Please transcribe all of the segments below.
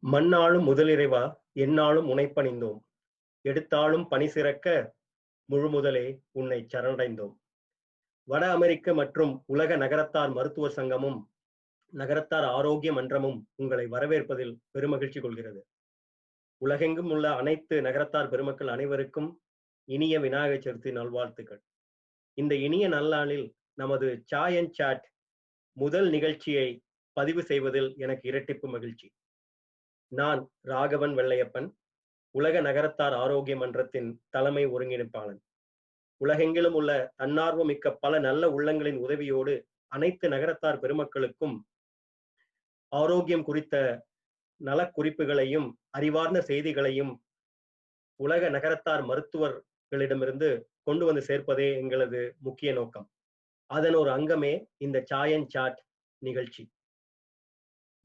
மண்ணாளும் முதலிறைவா எந்நாளும் உனைப்பணிந்தோம். எடுத்தாளும் பணி சிறக்க முழுமுதலே உன்னைச் சரணடைந்தோம். வட அமெரிக்க மற்றும் உலக நகரத்தார் மருத்துவ சங்கமும் நகரத்தார் ஆரோக்கிய மன்றமும் உங்களை வரவேற்பதில் பெருமகிழ்ச்சி கொள்கிறது. உலகெங்கும் உள்ள அனைத்து நகரத்தார் பெருமக்கள் அனைவருக்கும் இனிய விநாயகர் சதுர்த்தி நல்வாழ்த்துக்கள். இந்த இனிய நல்நாளில் நமது சாய் அண்ட் சாட் முதல் நிகழ்ச்சியை பதிவு செய்வதில் எனக்கு இரட்டிப்பு மகிழ்ச்சி. நான் ராகவன் வெள்ளையப்பன், உலக நகரத்தார் ஆரோக்கிய மன்றத்தின் தலைமை ஒருங்கிணைப்பாளன். உலகெங்கிலும் உள்ள தன்னார்வமிக்க பல நல்ல உள்ளங்களின் உதவியோடு அனைத்து நகரத்தார் பெருமக்களுக்கும் ஆரோக்கியம் குறித்த நலக்குறிப்புகளையும் அறிவார்ந்த செய்திகளையும் உலக நகரத்தார் மருத்துவர்களிடமிருந்து கொண்டு வந்து சேர்ப்பதே எங்களது முக்கிய நோக்கம். அதன் ஒரு அங்கமே இந்த சாய் அண்ட் சாட் நிகழ்ச்சி.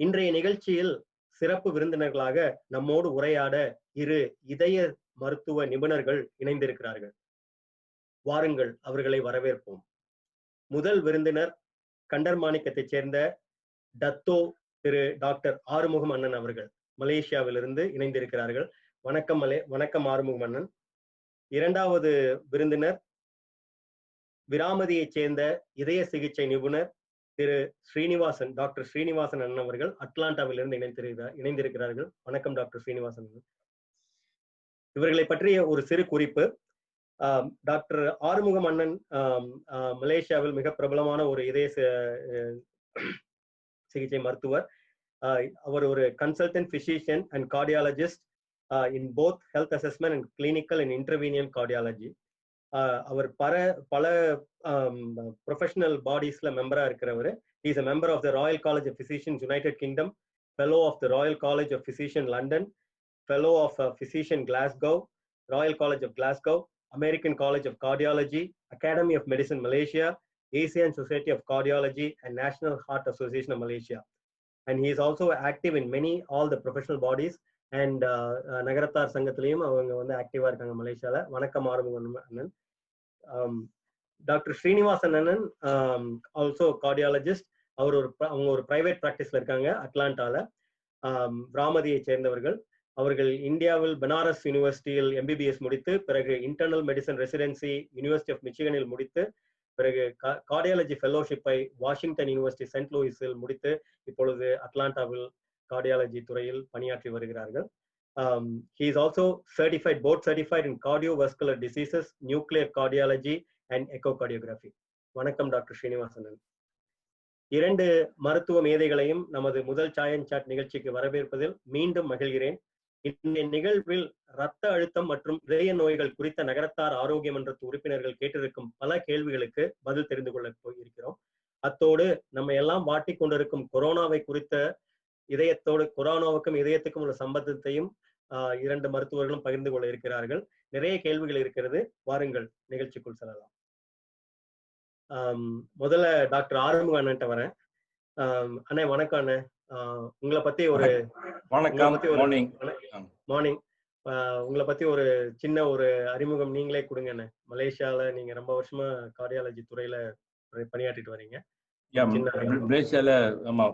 இன்றைய நிகழ்ச்சியில் சிறப்பு விருந்தினர்களாக நம்மோடு உரையாட இரு இதய மருத்துவ நிபுணர்கள் இணைந்திருக்கிறார்கள். வாருங்கள், அவர்களை வரவேற்போம். முதல் விருந்தினர் கண்டர்மாணிக்கத்தைச் சேர்ந்த டத்தோ திரு டாக்டர் ஆறுமுகம் அண்ணன் அவர்கள் மலேசியாவிலிருந்து இணைந்திருக்கிறார்கள். வணக்கம் ஆறுமுகம் அண்ணன். இரண்டாவது விருந்தினர் விராமதியைச் சேர்ந்த இதய சிகிச்சை நிபுணர் திரு ஸ்ரீனிவாசன், டாக்டர் ஸ்ரீனிவாசன் அண்ணன் அவர்கள் அட்லாண்டாவிலிருந்து இணைந்திருக்கிறார்கள். வணக்கம் டாக்டர் ஸ்ரீனிவாசன். இவர்களை பற்றிய ஒரு சிறு குறிப்பு. டாக்டர் ஆறுமுகம் அண்ணன் மலேசியாவில் மிக பிரபலமான ஒரு இதய சிகிச்சை மருத்துவர். அவர் ஒரு consultant physician and cardiologist in both health assessment and clinical and interventional cardiology. அவர் பல ப்ரொஃபஷனல் பாடிஸ்ல மெம்பரா இருக்கிறவர். He is a member of the Royal College of Physicians United Kingdom, fellow of the Royal College of Physicians London, fellow of Physician Glasgow, Royal College of Glasgow, American College of Cardiology, Academy of Medicine Malaysia, Asian Society of Cardiology and National Heart Association of Malaysia. And he is also active in all the professional bodies and நகரத்தார் சங்கத்திலையும் அவங்க வந்து ஆக்டிவா இருக்காங்க மலேசியால. வணக்கம் ஆறுமுகம் அண்ணன். Doctor Srinivasan அண்ணன் also cardiologist. அவங்க ஒரு private பிராக்டிஸ்ல இருக்காங்க அட்லாண்டால. ராமதியை சேர்ந்தவர்கள். அவர்கள் இந்தியாவில் பனாரஸ் யூனிவர்சிட்டியில் MBBS முடித்து பிறகு internal medicine residency University of மிச்சிகனில் முடித்து பிறகு கார்டியாலஜி ஃபெலோஷிப்பை வாஷிங்டன் யூனிவர்சிட்டி சென்ட் லூயிஸில் முடித்து இப்பொழுது அட்லாண்டாவில் கார்டியாலஜி துறையில் பணியாற்றி வருகிறார்கள். He is also board certified in cardiovascular diseases, nuclear cardiology and echocardiography. வணக்கம் டாக்டர் ஸ்ரீனிவாசன். இரண்டு மருத்துவ மேதைகளையும் நமது முதல் சாய் அண்ட் சாட் நிகழ்ச்சிக்கு வரவேற்பதில் மீண்டும் மகிழ்கிறேன். இந்த நிகழ்வில் இரத்த அழுத்தம் மற்றும் இதய நோய்கள் குறித்த நகரத்தார் ஆரோக்கிய மன்றத்து உறுப்பினர்கள் கேட்டிருக்கும் பல கேள்விகளுக்கு பதில் தெரிந்து கொள்ள போயிருக்கிறோம். அத்தோடு நம்ம எல்லாம் வாட்டிக் கொண்டிருக்கும் கொரோனாவை குறித்த கொரோனாவுக்கும் இதயத்துக்கும் உள்ள சம்பந்தத்தையும் இரண்டு மருத்துவர்களும் பகிர்ந்து கொள்ள இருக்கிறார்கள். நிறைய கேள்விகள் இருக்கிறது. வாருங்கள், நிகழ்ச்சிக்குள் செல்லலாம். முதல்ல டாக்டர் ஆறுமுக அண்ணன்ட்ட வரேன். அண்ணே வணக்கம் அண்ணே. உங்களை பத்தி ஒரு மார்னிங் உங்களை பத்தி ஒரு சின்ன ஒரு அறிமுகம் நீங்களே கொடுங்க அண்ணே. மலேசியால நீங்க ரொம்ப வருஷமா கார்டியாலஜி துறையில பணியாற்றிட்டு வரீங்க. மலேசியால ஆமா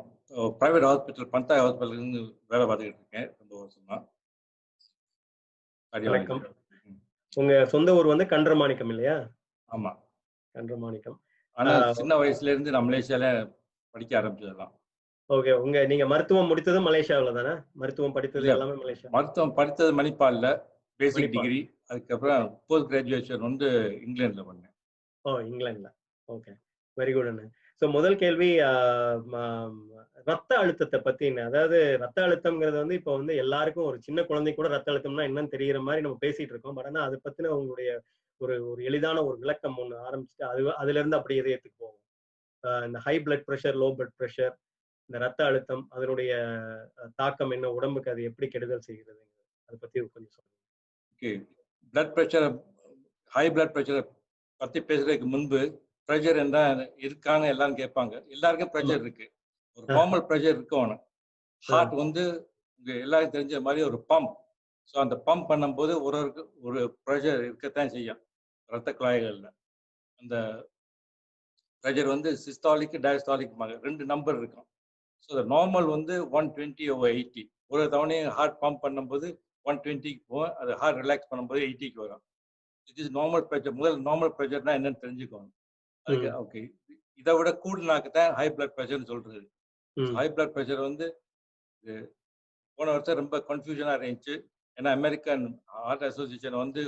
பிரைவேட் ஹாஸ்பிட்டல் பந்தாய் ஹாஸ்பிட்டல் இருந்து வேலை பார்த்துக்கிட்டு இருக்கேன் ரொம்ப வருஷமா. வணக்கம். உங்க சொந்த ஊர் வந்து கண்டர்மாணிக்கம் இல்லையா? ஆமா, கண்டர்மாணிக்கம். ஆனா சின்ன வயசுல இருந்து நான் மலேசியால படிக்க ஆரம்பிச்சதெல்லாம். ஓகே. நீங்க மருத்துவம் முடித்ததும் மலேசியாவில் தானே? மருத்துவம் படித்தது எல்லாமே மலேசியா? மருத்துவம் படித்தது மணிப்பால்ல பேசிக் டிகிரி. அதுக்கப்புறம் போஸ்ட் கிராஜுவேஷன் வந்து இங்கிலாந்துல பண்ணேன். ஓ, இங்கிலாந்துல. ஓகே, வெரி குட் அண்ணா. ஸோ முதல் கேள்வி ரத்த அழுத்தத்தை பத்தி. அதாவது ரத்த அழுத்தம்ங்கிறது வந்து இப்போ வந்து எல்லாருக்கும் ஒரு சின்ன குழந்தை கூட ரத்த அழுத்தம்னா என்னன்னு தெரிகிற மாதிரி நம்ம பேசிட்டு இருக்கோம். பட் ஆனால் அதை பத்தின உங்களுடைய ஒரு எளிதான ஒரு விளக்கம் ஒன்று ஆரம்பிச்சுட்டு அதுல இருந்து அப்படி இதயத்துக்கு போகும். இந்த high blood pressure, low blood pressure, இந்த ரத்த அழுத்தம், அதனுடைய தாக்கம் என்ன, உடம்புக்கு அது எப்படி கெடுதல் செய்கிறது, அதை பத்தி கொஞ்சம் சொல்லுங்க. Okay, blood pressure, high blood ப்ரெஷரை பத்தி பேசுறதுக்கு முன்பு ப்ரெஷர் என்ன இருக்கான்னு எல்லாரும் கேட்பாங்க. எல்லாருக்கும் ப்ரெஷர் இருக்கு. ஒரு நார்மல் ப்ரெஷர் இருக்கும். ஹார்ட் வந்து எல்லாருக்கும் தெரிஞ்ச மாதிரி ஒரு பம்ப். ஸோ அந்த பம்ப் பண்ணும்போது ஒரு ப்ரெஷர் இருக்கத்தான் செய்யும் ரத்த குழாய்கள்ல. அந்த ப்ரெஷர் வந்து சிஸ்டாலிக், டயஸ்டாலிக் ரெண்டு நம்பர் இருக்கும். ஸோ நார்மல் வந்து 120/80. ஒரு தவணையும் ஹார்ட் பம்ப் பண்ணும்போது 120க்கு போகும், அது ஹார்ட் ரிலாக்ஸ் பண்ணும்போது 80க்கு வரும். It is normal pressure. முதல் நார்மல் ப்ரெஷர்னா என்னன்னு தெரிஞ்சுக்கணும். அதுக்கு ஓகே, இதை விட கூடுனாக்கு தான் ஹை பிளட் ப்ரெஷர்னு சொல்றது. ஹை பிளட் ப்ரெஷர் வந்து போன வருஷம் ரொம்ப கன்ஃபியூஷனாக இருந்துச்சு. ஏன்னா அமெரிக்கன் ஹார்ட் அசோசியேஷன் வந்து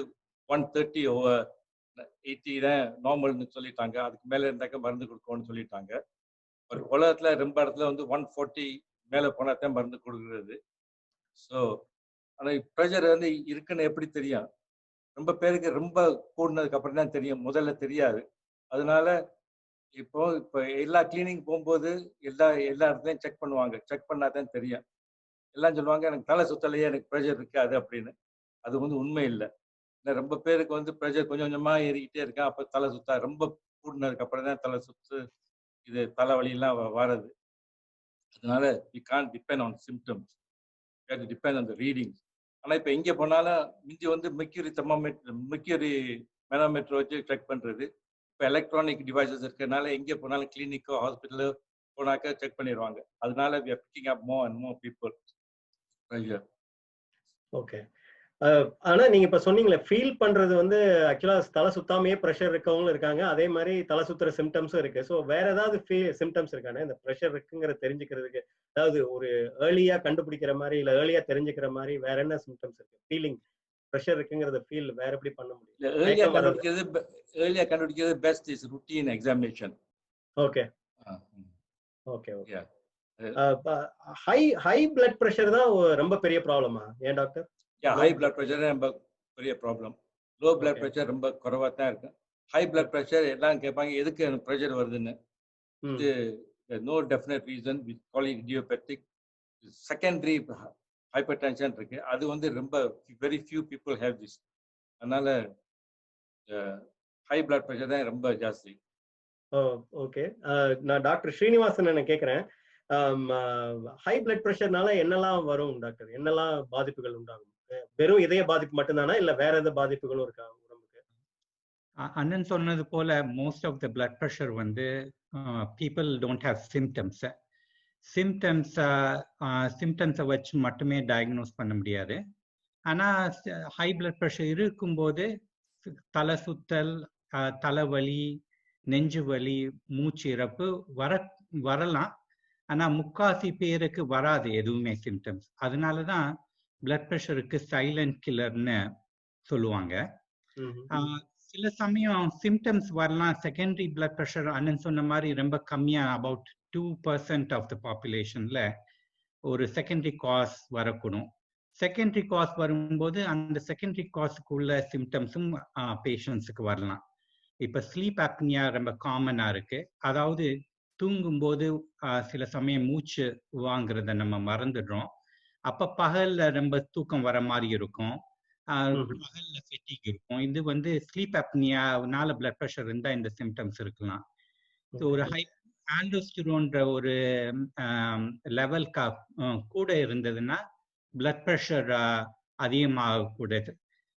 130/80 தான் நார்மல்னு சொல்லிட்டாங்க. அதுக்கு மேலே இருந்தாக்க மருந்து கொடுக்கணும்னு சொல்லிட்டாங்க. ஒரு உலகத்தில் ரொம்ப இடத்துல வந்து 140 மேலே போனால் தான் மருந்து கொடுக்குறது. ஸோ ஆனால் ப்ரெஷர் வந்து இருக்குன்னு எப்படி தெரியும்? ரொம்ப பேருக்கு ரொம்ப கூடினதுக்கு அப்புறம் தான் தெரியும், முதல்ல தெரியாது. அதனால இப்போ எல்லா கிளினிக் போகும்போது எல்லா இடத்துலையும் செக் பண்ணுவாங்க. செக் பண்ணாதான் தெரியும். எல்லாம் சொல்லுவாங்க எனக்கு தலை சுத்தலையே, எனக்கு ப்ரெஷர் இருக்காது அப்படின்னு. அது வந்து உண்மை இல்லை. ரொம்ப பேருக்கு வந்து ப்ரெஷர் கொஞ்சம் கொஞ்சமா ஏறிக்கிட்டே இருக்கா, அப்போ தலை சுத்தா ரொம்ப கூடினதுக்கு அப்புறம் தான் தலை சுத்து, இது தலைவலியெல்லாம் வரது. அதனால we can't depend on symptoms, we have to depend on the readings. ஆனால் இப்போ எங்கே போனாலும் மிஞ்சி வந்து மெர்க்யூரி மேனோமீட்டர் வச்சு செக் பண்ணுறது. இப்போ எலக்ட்ரானிக் டிவைசஸ் இருக்கிறதுனால எங்கே போனாலும் கிளினிக்கோ ஹாஸ்பிட்டலோ போனாக்க செக் பண்ணிடுவாங்க. அதனால we are picking up more and more people pressure. Okay. ஆனா நீங்க இப்ப சொன்னீங்களே, ஃபீல் பண்றது வந்து ஆக்சுவலா தலை சுத்தாமையே ப்ரெஷர் இருக்கவங்களும் இருக்காங்க, அதே மாதிரி தலை சுத்துற சிம்டம்ஸும் இருக்கு. ஸோ வேற ஏதாவது சிம்டம்ஸ் இருக்கானே இந்த ப்ரெஷர் இருக்குங்கிற தெரிஞ்சுக்கிறதுக்கு? அதாவது ஒரு ஏர்லியா கண்டுபிடிக்கிற மாதிரி, இல்ல ஏர்லியா தெரிஞ்சுக்கிற மாதிரி வேற என்ன சிம்டம்ஸ் இருக்கு? ஃபீலிங் ப்ரெஷர் இருக்குங்கிறத ஃபீல் வேற எப்படி பண்ண முடியும்? ஏர்லியா கண்டுபிடிக்கிறது best is routine examination. Okay okay okay. High blood pressure தான் ரொம்ப பெரிய ப்ராப்ளமா ஏன் டாக்டர்? ஹை பிளட் பிரஷர் ரொம்ப பெரிய ப்ராப்ளம். லோ பிளட் பிரஷர் ரொம்ப குறைவா தான் இருக்கு. ஹை பிளட் பிரஷர் எல்லாம் கேட்பாங்க எதுக்கு எனக்கு பிரஷர் வருதுன்னு. இது no definite reason. We call it idiopathic. Secondary hypertension இருக்கு, அது வந்து ரொம்ப very few people have this. அதனால ஹை பிளட் பிரஷர் தான் ரொம்ப ஜாஸ்தி. ஓகே. நான் டாக்டர் ஸ்ரீனிவாசன் கேட்கிறேன், ஹை பிளட் பிரஷர்னால என்னெல்லாம் வரும் டாக்டர்? என்னெல்லாம் பாதிப்புகள் உண்டாகும்? வெறும் இதய பாதிப்பு மட்டும்தானா, இல்ல வேற எந்த பாதிப்புகளும் இருக்கா உடம்புக்கு? அண்ணன் சொன்னது போல most of the blood pressure வந்து பீப்புள் டோன்ட் ஹேவ் சிம்டம்ஸ். சிம்டம்ஸை வச்சு மட்டுமே டயக்னோஸ் பண்ண முடியாது. ஆனால் ஹை பிளட் ப்ரெஷர் இருக்கும்போது தலை சுத்தல், தலைவலி, நெஞ்சு வலி, மூச்சு இறப்பு வரலாம். ஆனால் முக்காசி பேருக்கு வராது எதுவுமே சிம்டம்ஸ். அதனால தான் பிளட் ப்ரெஷருக்கு சைலண்ட் கில்லர்னு சொல்லுவாங்க. சில சமயம் சிம்டம்ஸ் வரலாம். செகண்டரி பிளட் ப்ரெஷர் அண்ணன் சொன்ன மாதிரி ரொம்ப கம்மியாக, அபவுட் 2% ஆஃப் த பாப்புலேஷன்ல ஒரு செகண்டரி காஸ் வரக்கூடும். செகண்டரி காஸ் வரும்போது அந்த செகண்டரி காஸுக்குள்ள சிம்டம்ஸும் பேஷண்ட்ஸுக்கு வரலாம். இப்போ ஸ்லீப் அப்னியா ரொம்ப காமனா இருக்கு. அதாவது தூங்கும்போது சில சமயம் மூச்சு வாங்குறத நம்ம மறந்துடுறோம். அப்ப பகல்ல ரொம்ப தூக்கம் வர மாதிரி இருக்கும், பகல்ல ஃபெட்டிக் இருக்கும். இது வந்து ஸ்லீப் அப்னியானால பிளட் ப்ரெஷர் இருந்தா இந்த சிம்டம்ஸ் இருக்கலாம். ஒரு ஹை ஆல்டோஸ்டிரோன்ற ஒரு லெவல் கூட இருந்ததுன்னா பிளட் ப்ரெஷர் அதிகமாகக்கூடாது.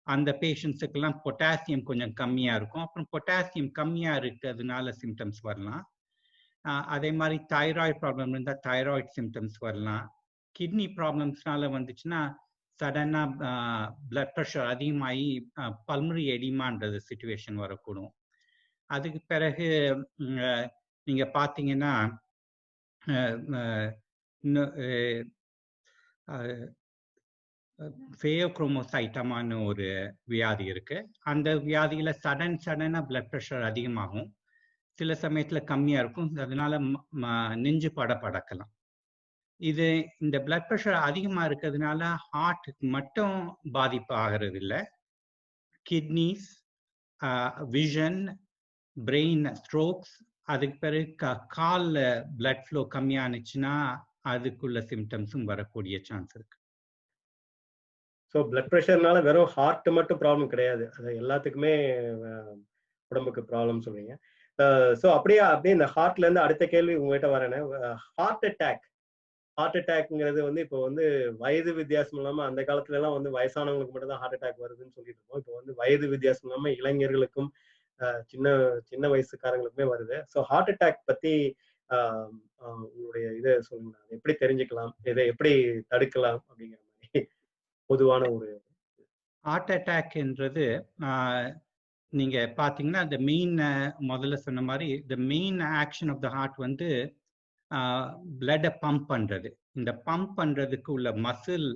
அந்த பேஷண்ட்ஸுக்கெல்லாம் பொட்டாசியம் கொஞ்சம் கம்மியா இருக்கும். அப்புறம் பொட்டாசியம் கம்மியா இருக்கிறதுனால சிம்டம்ஸ் வரலாம். அதே மாதிரி தைராய்டு ப்ராப்ளம் இருந்தால் தைராய்டு சிம்டம்ஸ் வரலாம். கிட்னி ப்ராப்ளம்ஸ்னால வந்துச்சுன்னா சடனா பிளட் ப்ரெஷர் அதிகமாகி பல்மரி எடிமான்றது சிச்சுவேஷன் வரக்கூடும். அதுக்கு பிறகு நீங்க பார்த்தீங்கன்னா ஃபேயோக்ரோமோசைட்டமான்னு ஒரு வியாதி இருக்கு. அந்த வியாதியில சடனா பிளட் ப்ரெஷர் அதிகமாகும், சில சமயத்துல கம்மியா இருக்கும். அதனால நெஞ்சு படக்கலாம். இது இந்த பிளட் ப்ரெஷர் அதிகமா இருக்கிறதுனால ஹார்ட்டுக்கு மட்டும் பாதிப்பு ஆகிறது இல்லை, கிட்னிஸ், விஷன், பிரெயின், ஸ்ட்ரோக்ஸ், அதுக்கு பிறகு கால்ல பிளட் ஃப்ளோ கம்மியானுச்சுன்னா அதுக்குள்ள சிம்டம்ஸும் வரக்கூடிய சான்ஸ் இருக்கு. ஸோ பிளட் ப்ரெஷர்னால வெறும் ஹார்ட் மட்டும் ப்ராப்ளம் கிடையாது, அது எல்லாத்துக்குமே உடம்புக்கு ப்ராப்ளம் சொல்றீங்க. ஸோ அப்படியே இந்த ஹார்ட்ல இருந்து அடுத்த கேள்வி உங்ககிட்ட வரேன்னு, ஹார்ட் அட்டாக்ங்கிறது வந்து இப்போ வந்து வயது வித்தியாசம் இல்லாம, அந்த காலத்துல எல்லாம் வந்து வயசானவங்களுக்கு மட்டும் தான் ஹார்ட் அட்டாக் வருதுன்னு சொல்லிட்டு இருக்கோம். இப்போ வந்து வயது வித்தியாசம் இல்லாம இளைஞர்களுக்கும் சின்ன வயசுக்காரங்களுக்குமே வருது. ஸோ ஹார்ட் அட்டாக் பத்தி உங்களுடைய இதை சொல்லுங்க, எப்படி தெரிஞ்சுக்கலாம், இதை எப்படி தடுக்கலாம் அப்படிங்கிற மாதிரி பொதுவான ஒரு ஹார்ட் அட்டாக்ன்றது நீங்க பாத்தீங்கன்னா the மெயின் முதல்ல சொன்ன மாதிரி the main action of the heart வந்து பிளட்டை பம்ப் பண்றது. இந்த பம்ப் பண்றதுக்கு உள்ள மசில்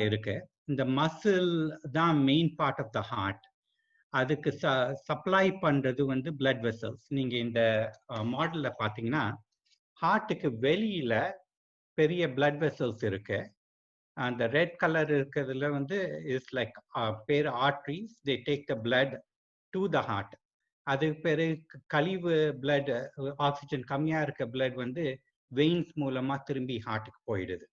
இருக்கு. இந்த மசில் தான் main part of the heart. அதுக்கு சப்ளை பண்றது வந்து பிளட் வெசல்ஸ். நீங்க இந்த மாடல்ல பாத்தீங்கன்னா ஹார்ட்டுக்கு வெளியில பெரிய பிளட் வெசல்ஸ் இருக்கு. அந்த ரெட் கலர் இருக்கிறதுல வந்து is like pair arteries. They take the blood to the heart. அது பேரு கழிவு பிளட், ஆக்சிஜன் கம்மியா இருக்க பிளட் வந்து வெயின்ஸ் மூலமா திரும்பி ஹார்ட்டுக்கு போயிடுது.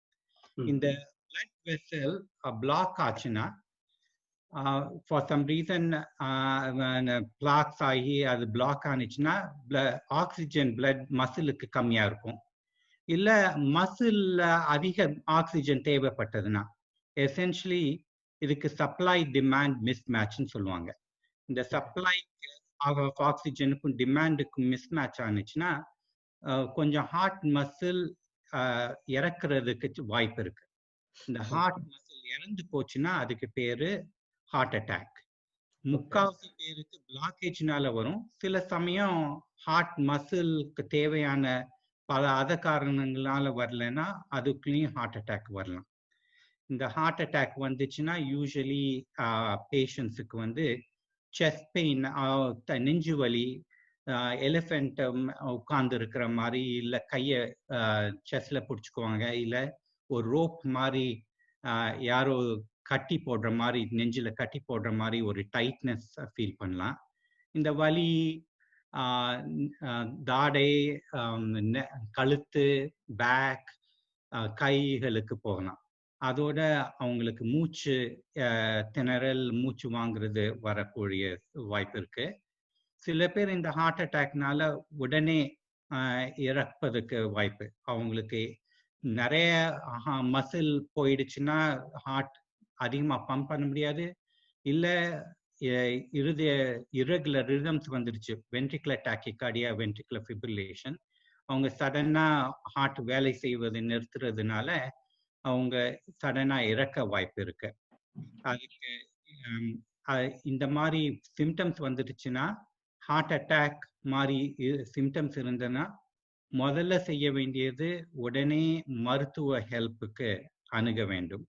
இந்த பிளட் வெசல் பிளாக் ஆச்சுன்னா ஃபார் சம் ரீசன் பிளாக்ஸ் ஆகி அது பிளாக் ஆனிச்சுன்னா ஆக்சிஜன் பிளட் மசிலுக்கு கம்மியா இருக்கும். இல்ல மசில்ல அதிக ஆக்சிஜன் தேவைப்பட்டதுன்னா எசென்ஷியலி இதுக்கு சப்ளை டிமாண்ட் மிஸ் மேட்ச்னு சொல்லுவாங்க. இந்த சப்ளை ஆஃப் ஆக்சிஜனுக்கும் டிமாண்டுக்கும் மிஸ் மேட்ச் ஆனிச்சுன்னா கொஞ்சம் ஹார்ட் மசில் இறக்குறதுக்கு வாய்ப்பு இருக்கு. இந்த ஹார்ட் மசில் இறந்து போச்சுன்னா அதுக்கு பேரு ஹார்ட் அட்டாக். முக்காவாசி பேருக்கு பிளாக்கேஜ்னால வரும். சில சமயம் ஹார்ட் மசிலுக்கு தேவையான பல காரணங்களால வரலன்னா அதுக்குள்ளேயும் ஹார்ட் அட்டாக் வரலாம். இந்த ஹார்ட் அட்டாக் வந்துச்சுன்னா யூஸ்வலி பேஷண்ட்ஸுக்கு வந்து செஸ்ட் பெயின், நெஞ்சு வலி, எலிஃபென்ட் உட்கார்ந்து இருக்கிற மாதிரி, இல்லை கையை செஸ்ட்ல பிடிச்சிக்குவாங்க, இல்லை ஒரு ரோப் மாதிரி யாரோ கட்டி போடுற மாதிரி, நெஞ்சில கட்டி போடுற மாதிரி ஒரு டைட்னஸ் ஃபீல் பண்ணலாம். இந்த வலி தாடை, கழுத்து, பேக், கைகளுக்கு போகலாம். அதோட அவங்களுக்கு மூச்சு திணறல், மூச்சு வாங்குறது வரக்கூடிய வாய்ப்பு இருக்கு. சில பேர் இந்த ஹார்ட் அட்டாக்னால உடனே இறப்பதுக்கு வாய்ப்பு. அவங்களுக்கு நிறைய மசில் போயிடுச்சுன்னா ஹார்ட் அதிகமா பம்ப் பண்ண முடியாது. இல்ல irregular ரிதம்ஸ் வந்துருச்சு, வென்ட்ரிகுலர் டாக்கிகார்டியா, வென்ட்ரிகுலர் ஃபிப்ரிலேஷன், அவங்க சடனா ஹார்ட் வேலை செய்வதை நிறுத்துறதுனால அவங்க சடனா இறக்க வாய்ப்பு இருக்கு. அதுக்கு இந்த மாதிரி சிம்டம்ஸ் வந்துடுச்சுன்னா, ஹார்ட் அட்டாக் மாதிரி சிம்டம்ஸ் இருந்ததுன்னா முதல்ல செய்ய வேண்டியது உடனே மருத்துவ ஹெல்ப்புக்கு அணுக வேண்டும்.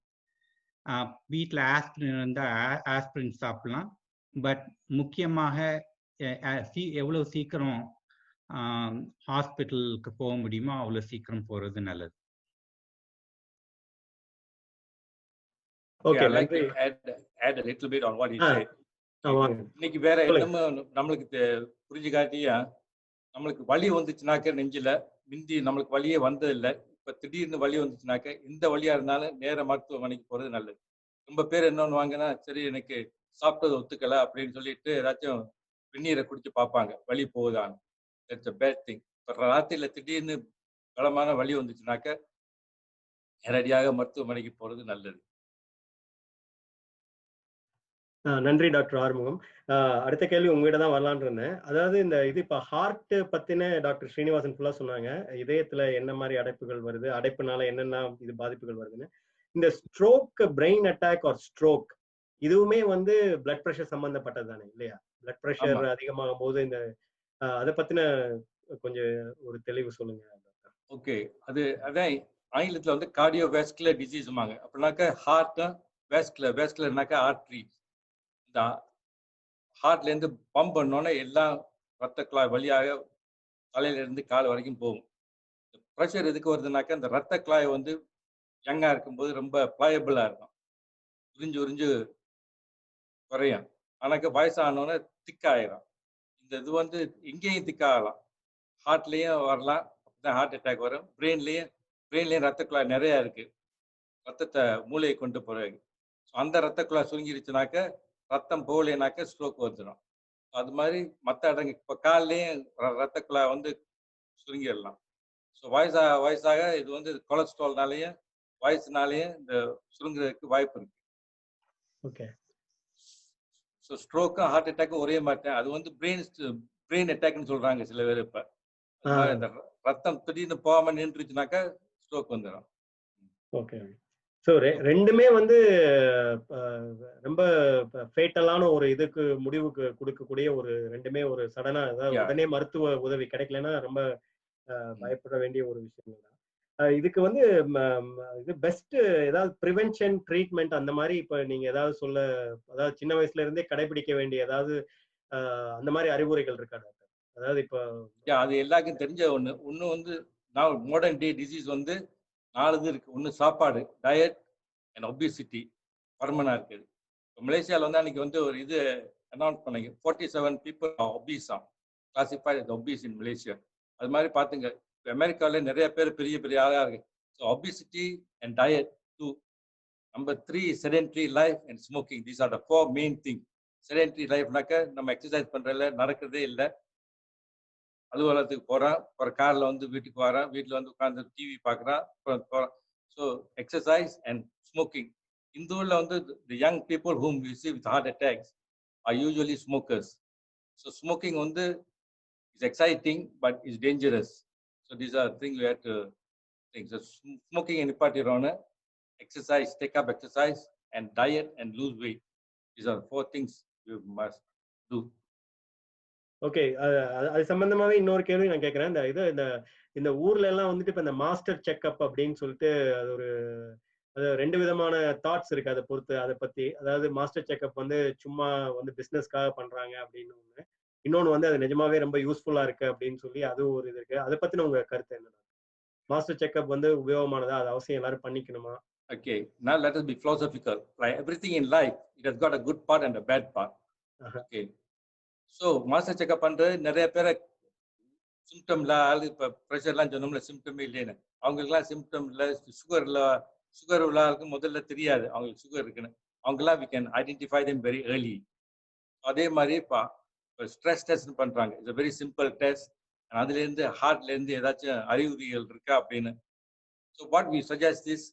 வீட்டில் ஆஸ்பிரின் இருந்தால் ஆஸ்பிரின் சாப்பிடலாம். பட் முக்கியமாக எவ்வளோ சீக்கிரம் ஹாஸ்பிட்டலுக்கு போக முடியுமோ அவ்வளோ சீக்கிரம் போகிறது நல்லது. Okay, I'd like to add a little bit on what he said. இன்னைக்கு வேற என்னமோ நம்மளுக்கு புரிஞ்சு காட்டியா, நம்மளுக்கு வலி வந்துச்சுனாக்க நெஞ்சில மிந்தி நம்மளுக்கு வலியே வந்ததில்லை. இப்ப திடீர்னு வலி வந்துச்சுனாக்க இந்த வலியா இருந்தாலும் நேர மருத்துவமனைக்கு போறது நல்லது. ரொம்ப பேர் என்ன பண்ணுவாங்கன்னா, சரி எனக்கு சாப்பிட்டது ஒத்துக்கல அப்படின்னு சொல்லிட்டு ஏதாச்சும் வெந்நீரை குடிச்சு பார்ப்பாங்க வலி போகுதான்னு. It's a bad thing. ராத்திரில திடீர்னு பலமான வலி வந்துச்சுனாக்க நேரடியாக மருத்துவமனைக்கு போறது நல்லது. நன்றி டாக்டர் ஆறுமுகம். அடுத்த கேள்வி உங்ககிட்ட தான் வரலான்னு இருந்தேன். அதாவது இந்த இது இப்ப ஹார்ட் பத்தின டாக்டர் ஸ்ரீனிவாசன் ஃபுல்லா சொன்னாங்க. இதயத்துல என்ன மாதிரி அடைப்புகள் வருது, அடைப்புனால என்னென்ன இது பாதிப்புகள் வருதுன்னு. இந்த stroke, brain attack R stroke, இதுவுமே வந்து பிளட் பிரஷர் சம்பந்தப்பட்டது தானே இல்லையா? பிளட் பிரஷர் அதிகமாகும் போது இந்த அதை பத்தின கொஞ்சம் ஒரு தெளிவு சொல்லுங்க. ஓகே, அதான் ஆங்கிலத்துல வந்து கார்டியோவாஸ்குலர் டிசீஸ்மாங்க. அப்படின்னாக்கா ஹார்ட் வேஸ்குலர்னாக்கா ஆர்ட்ரி. இந்த ஹார்ட்ல இருந்து பம்ப் பண்ணோன்னே எல்லாம் ரத்த குழாய் வழியாக தலையில இருந்து கால் வரைக்கும் போகும். ப்ரெஷர் எதுக்கு வருதுனாக்கா இந்த ரத்த குழாய் வந்து யங்கா இருக்கும்போது ரொம்ப ப்ளையபிளா இருக்கும், உறிஞ்சு குறையும். ஆனாக்க வயசானோன்னே திக்காயிரும். இந்த இது வந்து எங்கேயும் திக்காகலாம், ஹார்ட்லேயும் வரலாம், அப்படிதான் ஹார்ட் அட்டாக் வரும். பிரெயின்லேயும் ரத்த குழாய் நிறையா இருக்கு, ரத்தத்தை மூளையை கொண்டு போறாங்க. அந்த ரத்த குழாய் சுருங்கிருச்சுனாக்க, ரத்தம் போகலைனாக்க ஸ்ட்ரோக் வந்துடும். அது மாதிரி மற்ற இடங்க இப்போ கால்லையும் ரத்த குழாய் வந்து சுருங்கிடலாம். ஸோ வயசாக இது வந்து கொலஸ்ட்ரால்னாலேயும் வயசுனாலேயும் இந்த சுருங்குறதுக்கு வாய்ப்பு இருக்கு. ஓகே. ஸோ ஸ்ட்ரோக்கும் ஹார்ட் அட்டாக்கும் ஒரே மாதிரி தான். அது வந்து பிரெயின் அட்டாக்னு சொல்றாங்க சில பேர். இப்போ இந்த ரத்தம் திடீர்னு போகாம நின்றுச்சுனாக்கா ஸ்ட்ரோக் வந்துடும். ஓகே. ஸோ ரெண்டுமே வந்து ரொம்ப ஃபேட்டலான ஒரு இதுக்கு முடிவுக்கு கொடுக்கக்கூடிய ஒரு ரெண்டுமே ஒரு சடனா அதாவது உடனே மருத்துவ உதவி கிடைக்கலன்னா ரொம்ப பயப்பட வேண்டிய ஒரு விஷயம் தான். இதுக்கு வந்து இது பெஸ்ட் ஏதாவது ப்ரிவென்ஷன் ட்ரீட்மெண்ட் அந்த மாதிரி இப்ப நீங்க ஏதாவது சொல்ல, அதாவது சின்ன வயசுல இருந்தே கடைபிடிக்க வேண்டிய ஏதாவது அந்த மாதிரி அறிவுரைகள் இருக்கா டாக்டர்? அதாவது இப்போ அது எல்லாருக்கும் தெரிஞ்ச ஒண்ணு வந்து நான் மாடர்ன் டே டிசீஸ் வந்து 4 இது இருக்கு. ஒண்ணு சாப்பாடு, டயட் அண்ட் ஒபிசிட்டி பர்மனா இருக்குது. மலேசியாவில் வந்து அன்னைக்கு வந்து ஒரு இது அனௌன்ஸ் பண்ணீங்க, 47 people obese classified as obese in Malaysia. அது மாதிரி பாத்துங்க, அமெரிக்கால நிறைய பேர் பெரிய பெரிய ஆளா இருக்கு. So obesity and diet 2. Number 3 sedentary life and smoking. These are the 4 main thing. sedentary lifeனாக்க நம்ம எக்ஸசைஸ் பண்றதில்ல, நடக்கிறதே இல்லை, அலுவலகத்துக்கு போறான், ஒரு கார்ல வந்து வீட்டுக்கு வரான், வீட்டில் வந்து உட்காந்து டிவி பார்க்குறான், போறான். So exercise and smoking. இந்த ஊரில் வந்து the young people whom we see with heart attacks are usually smokers. So smoking வந்து is exciting but is dangerous. So these are things we have to think. So smoking and நிப்பாட்டிடுறோன்னு, exercise, take up exercise, and diet and lose weight. These are 4 things you must do. Okay. அது சம்பந்தமாவே இன்னொரு கேள்வி நான் கேட்கிறேன். இந்த ஊர்ல எல்லாம் வந்துட்டு இப்ப இந்த மாஸ்டர் செக்அப் அப்படின்னு சொல்லிட்டு அது ஒரு 2 விதமான தாட்ஸ் இருக்கு அதை பொறுத்து. அதை பத்தி அதாவது மாஸ்டர் செக்அப் வந்து சும்மா வந்து பிசினஸ்க்காக பண்றாங்க அப்படின்னு ஒண்ணு, இன்னொன்னு வந்து அது நிஜமாவே ரொம்ப யூஸ்ஃபுல்லா இருக்கு அப்படின்னு சொல்லி அது ஒரு இது இருக்கு. அதை பத்தின உங்க கருத்து என்ன? மாஸ்டர் செக்அப் வந்து உபயோகமானதா, அது அவசியம் எல்லாரும் பண்ணிக்கணுமா? Okay, now let us be philosophical. Like everything in life, it has got a good part and a bad part. Okay, so master checkup பண்றது நிறைய பேரை சிம்டம்ல இப்போ ப்ரெஷர்லாம் சொன்னோம்ல சிம்டமே இல்லைன்னு, அவங்களுக்குலாம் சிம்டம் இல்லை, சுகர் உள்ளாருக்கு முதல்ல தெரியாது அவங்களுக்கு சுகர் இருக்குன்னு, அவங்கெல்லாம் we can identify them very early. அதே மாதிரி இப்போ ஸ்ட்ரெஸ் டெஸ்ட் பண்றாங்க, it's a very simple test. அதுலேருந்து ஹார்ட்லேருந்து ஏதாச்சும் அறிகுறிகள் இருக்கா அப்படின்னு. So what we suggest is,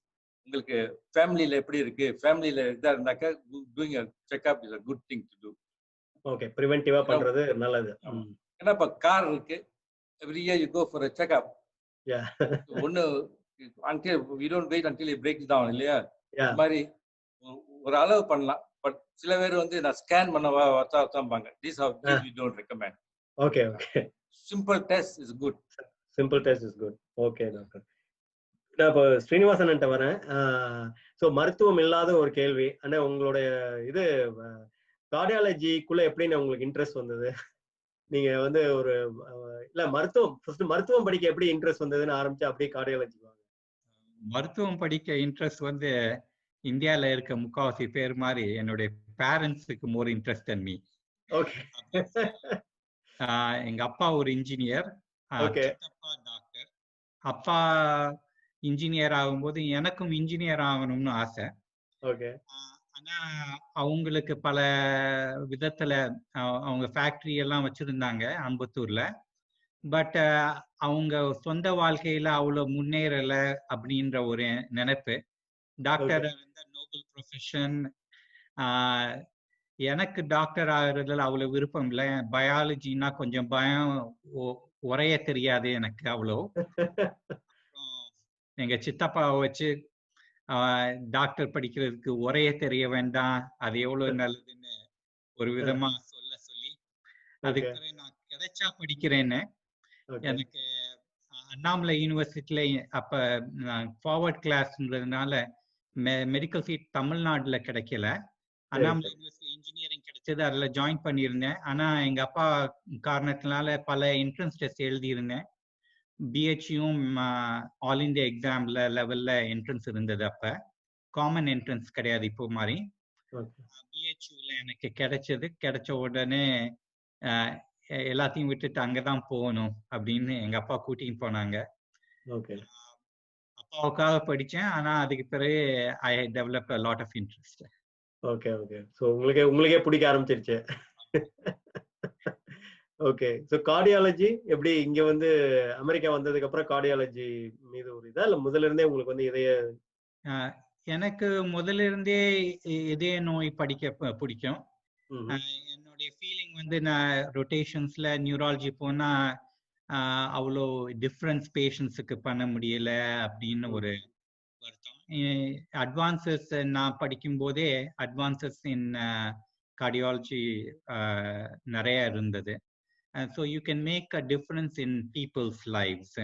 உங்களுக்கு ஃபேமிலியில் எப்படி இருக்கு, ஃபேமிலியில் இதாக இருந்தாக்கா doing a checkup is a good thing to do. Okay, ப்ரிவென்டிவா பண்றது நல்லது. ஏன்னா இப்போ கார் இருக்கு, every year you go for a checkup. Yeah. ஒன்னு until we don't wait until it breaks down இல்லையா? அது மாதிரி ஒரு அளவு பண்ணலாம். பட் சில பேர் வந்து நான் ஸ்கேன் பண்ண வச்சாம்பாங்க. These we don't recommend. Okay, okay. Simple test is good. Simple test is good. Okay, doctor. நான் இப்போ ஸ்ரீனிவாசன்கிட்ட வரேன். ஸோ மருத்துவம் இல்லாத ஒரு கேள்வி. ஆனா உங்களுடைய இது கார்டியாலஜிக்குள்ள எப்படின்னு உங்களுக்கு இன்ட்ரெஸ்ட் வந்தது? நீங்க வந்து ஒரு இல்ல மருத்துவம் படிக்க எப்படி இன்ட்ரெஸ்ட் வந்ததுன்னு ஆரம்பிச்சு அப்படியே கார்டியாலஜி வாங்க. மருத்துவம் படிக்க இன்ட்ரெஸ்ட் வந்து இந்தியால இருக்க முக்காவாசி பேர் மாதிரி என்னுடைய பேரண்ட்ஸுக்கு more interest than me. Okay. எங்க அப்பா ஒரு இன்ஜினியர், சித்தப்பா டாக்டர். அப்பா இன்ஜினியர் ஆகும்போது எனக்கும் இன்ஜினியர் ஆகணும்னு ஆசை. ஓகே. ஆனா அவங்களுக்கு பல விதத்துல அவங்க ஃபேக்டரி எல்லாம் வச்சிருந்தாங்க அம்பத்தூர்ல. பட் அவங்க சொந்த வாழ்க்கையில அவ்வளவு முன்னேறல அப்படின்ற ஒரு நினைப்பு. Doctor Nobel profession. எனக்கு டாக்டர் ஆகுறதுல அவ்வளவு விருப்பம் இல்லை. பயாலஜினா கொஞ்சம் பயம், உரைய தெரியாது எனக்கு அவ்வளோ. எங்க சித்தப்பாவை வச்சு டாக்டர் படிக்கிறதுக்கு உரைய தெரிய வேண்டாம், அது எவ்வளவு நல்லதுன்னு ஒரு விதமா சொல்லி அதுக்கு நான் கிடைச்சா படிக்கிறேன்னு. எனக்கு அண்ணாமலை யூனிவர்சிட்டியில அப்ப ஃபார்வர்ட் கிளாஸ்ன்றதுனால மெடிக்கல் சீட் தமிழ்நாடுல கிடைக்கல. அண்ணாமலை யூனிவர்சிட்டி இன்ஜினியரிங் கிடைச்சது, அதுல ஜாயின் பண்ணியிருந்தேன். ஆனா எங்க அப்பா காரணத்தினால பல என்ட்ரன்ஸ் டெஸ்ட் எழுதியிருந்தேன். பிஹெச்யும் ஆல் இந்தியா எக்ஸாம்ல லெவல்ல என்ட்ரன்ஸ் இருந்தது. அப்ப காமன் என்ட்ரன்ஸ் கிடையாது இப்போ மாதிரி. பிஹெச்யூல எனக்கு கிடைச்ச உடனே எல்லாத்தையும் விட்டுட்டு அங்கதான் போகணும் அப்படின்னு எங்க அப்பா கூட்டின்னு போனாங்க. அப்பாவுக்காக படிச்சேன். ஆனா அதுக்கு பிறகு I develop a lot of interest. Okay okay. So உங்களுக்கே பிடிக்க ஆரம்பிச்சிருச்சு. ஓகே. சோ கார்டியாலஜி எப்படி இங்க வந்து அமெரிக்கா வந்ததுக்கு அப்புறம் கார்டியாலஜி மீது ஒரு இதா இல்ல முதல்ல இருந்தே உங்களுக்கு வந்து எனக்கு முதல்ல இருந்தே இதய நோய் படிக்க பிடிக்கும். என்னுடைய ஃபீலிங் வந்து நான் ரொட்டேஷன்ஸ்ல நியூராலஜி போனா அவ்வளோ டிஃப்ரென்ஸ் பேஷண்ட்ஸுக்கு பண்ண முடியல அப்படின்னு ஒரு வருத்தம். அட்வான்சஸ் நான் படிக்கும் போதே அட்வான்சஸ் இன் கார்டியாலஜி நிறைய இருந்தது. So you can make a difference in people's lifes.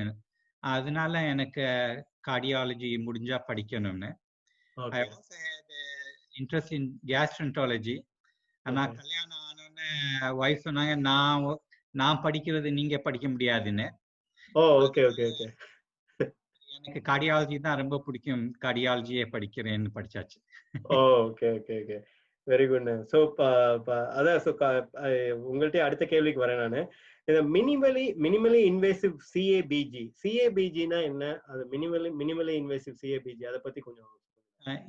அதனால எனக்கு கார்டியாலஜி முடிஞ்சா படிக்கணும்னு. I also had interest in gastroenterology. ஆனால் கல்யாணம் ஆனோன்னு ஒய்ஃப் சொன்னாங்க நான் படிக்கிறது நீங்க படிக்க முடியாதுன்னு. எனக்கு கார்டியாலஜி தான் ரொம்ப பிடிக்கும், கார்டியாலஜியே படிக்கிறேன்னு படிச்சாச்சு. Very good. ஸோ அதான் உங்கள்கிட்ட அடுத்த கேள்விக்கு வரேன் நான். இந்த மினிமலி இன்வேசிவ் சிஏபிஜினா என்ன? அது மினிமலி இன்வேசிவ் சிஏபிஜி அதை பத்தி கொஞ்சம்.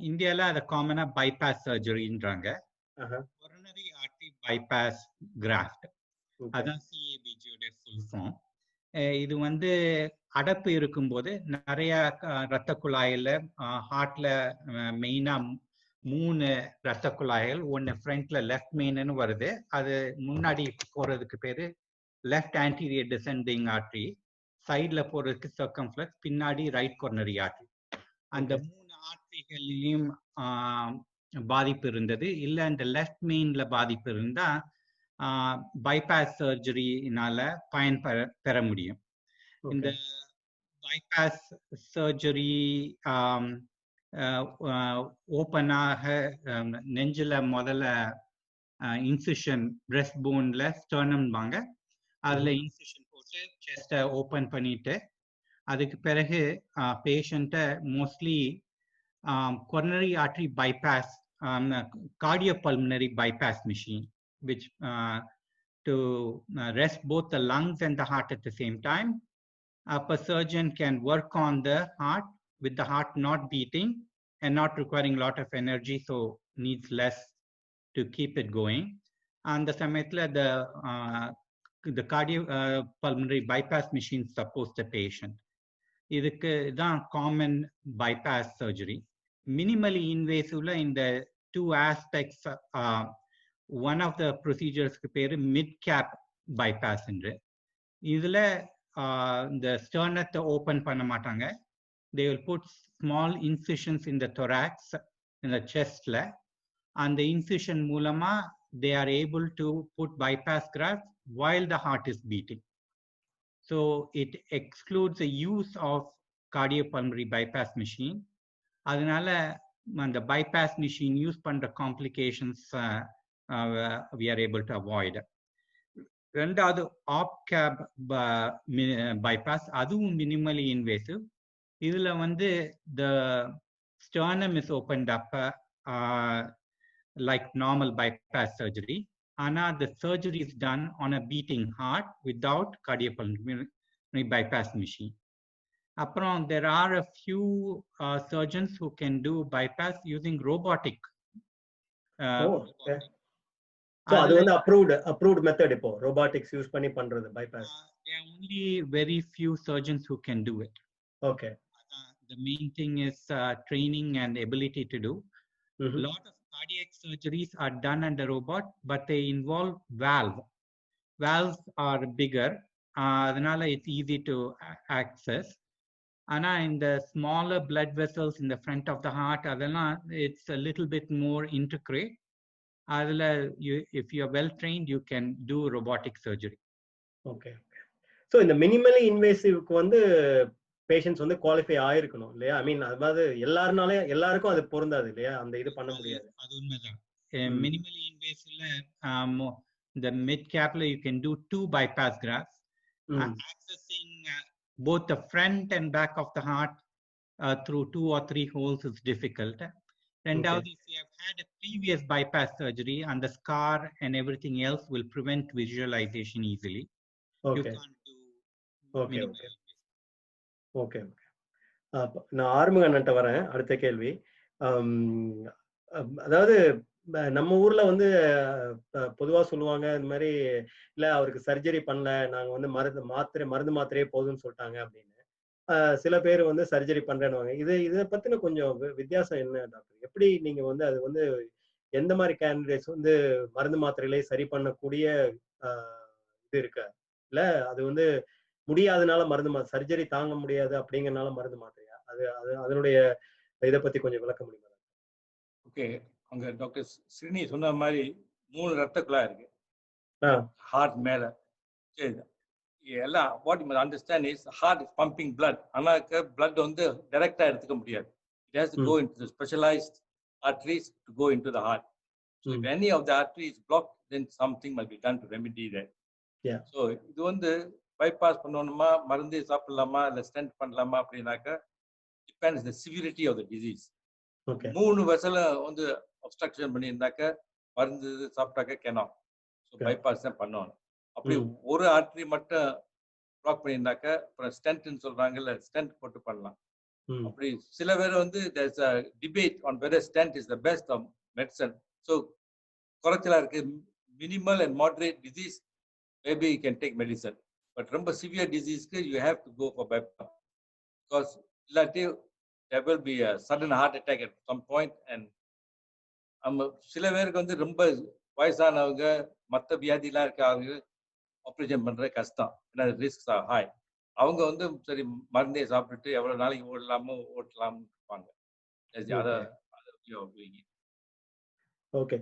இந்தியால அதை காமனா பைபாஸ் சர்ஜரின்றாங்க. கொரோனரி ஆர்டரி பைபாஸ் கிராஃப்ட், அதான் சிஏபிஜியோட ஃபுல் ஃபார்ம். இது வந்து அடப்பு இருக்கும்போது நிறைய ரத்த குழாயில ஹார்ட்ல மெயினா 3 ரத்த குழாய்கள், ஒன்னு ஃப்ரண்ட்ல லெஃப்ட் மெயின்னு வருது, அது முன்னாடி போறதுக்கு பேரு லெஃப்ட் ஆன்டீரியர் டிசெண்டிங் ஆர்டரி, சைட்ல போறதுக்கு சர்க்கம்ஃப்ளெக்ஸ், பின்னாடி ரைட் கொரோனரி ஆர்டரி. அந்த 3 ஆர்டரிகளையும் பாதிப்பு இருந்தது. இல்ல இந்த லெஃப்ட் மெயின்ல பாதிப்பு இருந்தா பைபாஸ் சர்ஜரினால பயன் பெற முடியும். இந்த பைபாஸ் சர்ஜரி ஓப்பனாக நெஞ்சில முதல்ல இன்சிஷன் பிரெஸ்ட் போன்ல ஸ்டர்னம்பாங்க, அதுல இன்சிஷன் போட்டு செஸ்ட்டை ஓப்பன் பண்ணிட்டு அதுக்கு பிறகு பேஷண்ட்டை mostly coronary artery bypass, cardiopulmonary bypass machine, which to rest both the lungs and the heart at the same time. A surgeon can work on the heart with the heart not beating and not requiring a lot of energy, so needs less to keep it going. And the sametla the cardiopulmonary bypass machine supports the patient. இதுக்கு தான் common bypass surgery. Minimally இன்வேசிவ்ல இந்த 2 aspects, one of த ப்ரொசீஜர்ஸ்க்கு பேரு mid cap bypass என்று. இதுல இந்த ஸ்டர்னத்தை open பண்ண மாட்டாங்க. they will put small incisions in the thorax, in the chestல. அந்த incision மூலமா they are able to put bypass graft while the heart is beating. So it excludes the use of cardiopulmonary bypass machine. அதனால அந்த bypass machine use பண்ற complications we are able to avoid. ரெண்டாவது app gap bypass, அதுவும் minimally invasive. இதுல வந்து the sternum is opened up like normal bypass surgery. Ana the surgery is done on a beating heart without cardiopulmonary bypass machine. Apron there are a few surgeons who can do bypass using robotic. So adu வந்து approved method ipo robotics use பண்ணி பண்றது bypass. There are only very few surgeons who can do it. Okay. The main thing is training and ability to do. A lot of cardiac surgeries are done under robot, but they involve valves are bigger, adanala it's easy to access. Ana in the smaller blood vessels in the front of the heart, adala it's a little bit more intricate. Adala if you are well trained you can do robotic surgery. Okay. So in the minimally invasive க்கு வந்து patients வந்து qualify ஆயிருக்கணும் இல்லையா? I மீன் அதாவது எல்லாருக்கும் அது பொருந்தாது இல்லையா? அந்த இது பண்ண முடியாது. அது உண்மைதான். மினிமலி இன்வேசிவ்ல இந்த மிட் கேப்ல you can do 2 bypass grafts. Accessing both the front and back of the heart through 2 or 3 holes is difficult. Rendaவது, if you have had a previous bypass surgery and the scar and everything else will prevent visualization easily. You can't do minimally. Okay. நான் ஆறுமுகன்ட்ட வரேன். அடுத்த கேள்வி, அதாவது நம்ம ஊர்ல வந்து பொதுவா சொல்லுவாங்க இந்த மாதிரி, இல்ல அவருக்கு சர்ஜரி பண்ணல, நாங்க வந்து மருந்து மாத்திரையே போதும்னு சொல்லிட்டாங்க அப்படின்னு. சில பேர் வந்து சர்ஜரி பண்றேன்னு இதை பத்தின கொஞ்சம் வித்தியாசம் என்ன டாக்டர்? எப்படி நீங்க வந்து அது வந்து எந்த மாதிரி கேண்டிடேட்ஸ் வந்து மருந்து மாத்திரையிலே சரி பண்ணக்கூடிய இது இருக்கா, இல்ல அது வந்து முடியாதனால மருந்து சர்ஜரி தாங்க முடியாது அப்படிங்கறனால மருந்து மாத்திரையா? அது அதனுடைய இதை பத்தி கொஞ்சம் விளக்க முடியுமா? ஓகே, அங்க டாக்டர் ஸ்ரீனி சொன்ன மாதிரி 3 ரத்த குழாய் இருக்கு ஹார்ட் மேல. சரி, எல்லாம் what you must understand is heart is pumping blood. ஆனால் பிளட் வந்து டைரக்டா எடுத்துக்க முடியாது. It has to go into the specialized arteries to go into the heart. So if any of the artery is blocked, then something must be done to remedy that. Yeah. So இது வந்து bypass பண்ணணுமா, மருந்து சாப்பிடலாமா, இல்ல stent பண்ணலாமா அப்படின்னாக்க depends the severity of the disease. Okay. 3 வெசல வந்து obstruction பண்ணியிருந்தாக்க மருந்து சாப்பிட்டாக்க cannot. So bypass தான் பண்ணணும். அப்படி ஒரு ஆர்டரி மட்டும் பிளாக் பண்ணியிருந்தாக்க அப்புறம் ஸ்டென்ட்னு சொல்றாங்கல்ல, ஸ்டென்ட் போட்டு பண்ணலாம். அப்படி சில பேர் வந்து there's a debate on whether stent is the best of medicine. So குறைச்சலா இருக்கு, minimal and moderate disease, maybe you can take medicine. But ரொம்ப severe diseaseக்கு you have to go for bypass. Because இல்லாட்டி there will be a sudden heart attack at some point. And சில பேருக்கு வந்து ரொம்ப வயசானவங்க மற்ற வியாதிலாம் இருக்காங்க, ஆப்ரேஷன் பண்றது கஷ்டம், ஏன்னா ரிஸ்க் ஹாய். அவங்க வந்து சரி மருந்தே சாப்பிட்டுட்டு எவ்வளவு நாளைக்கு ஓட்டலாம்னு இருப்பாங்க. ஓகே,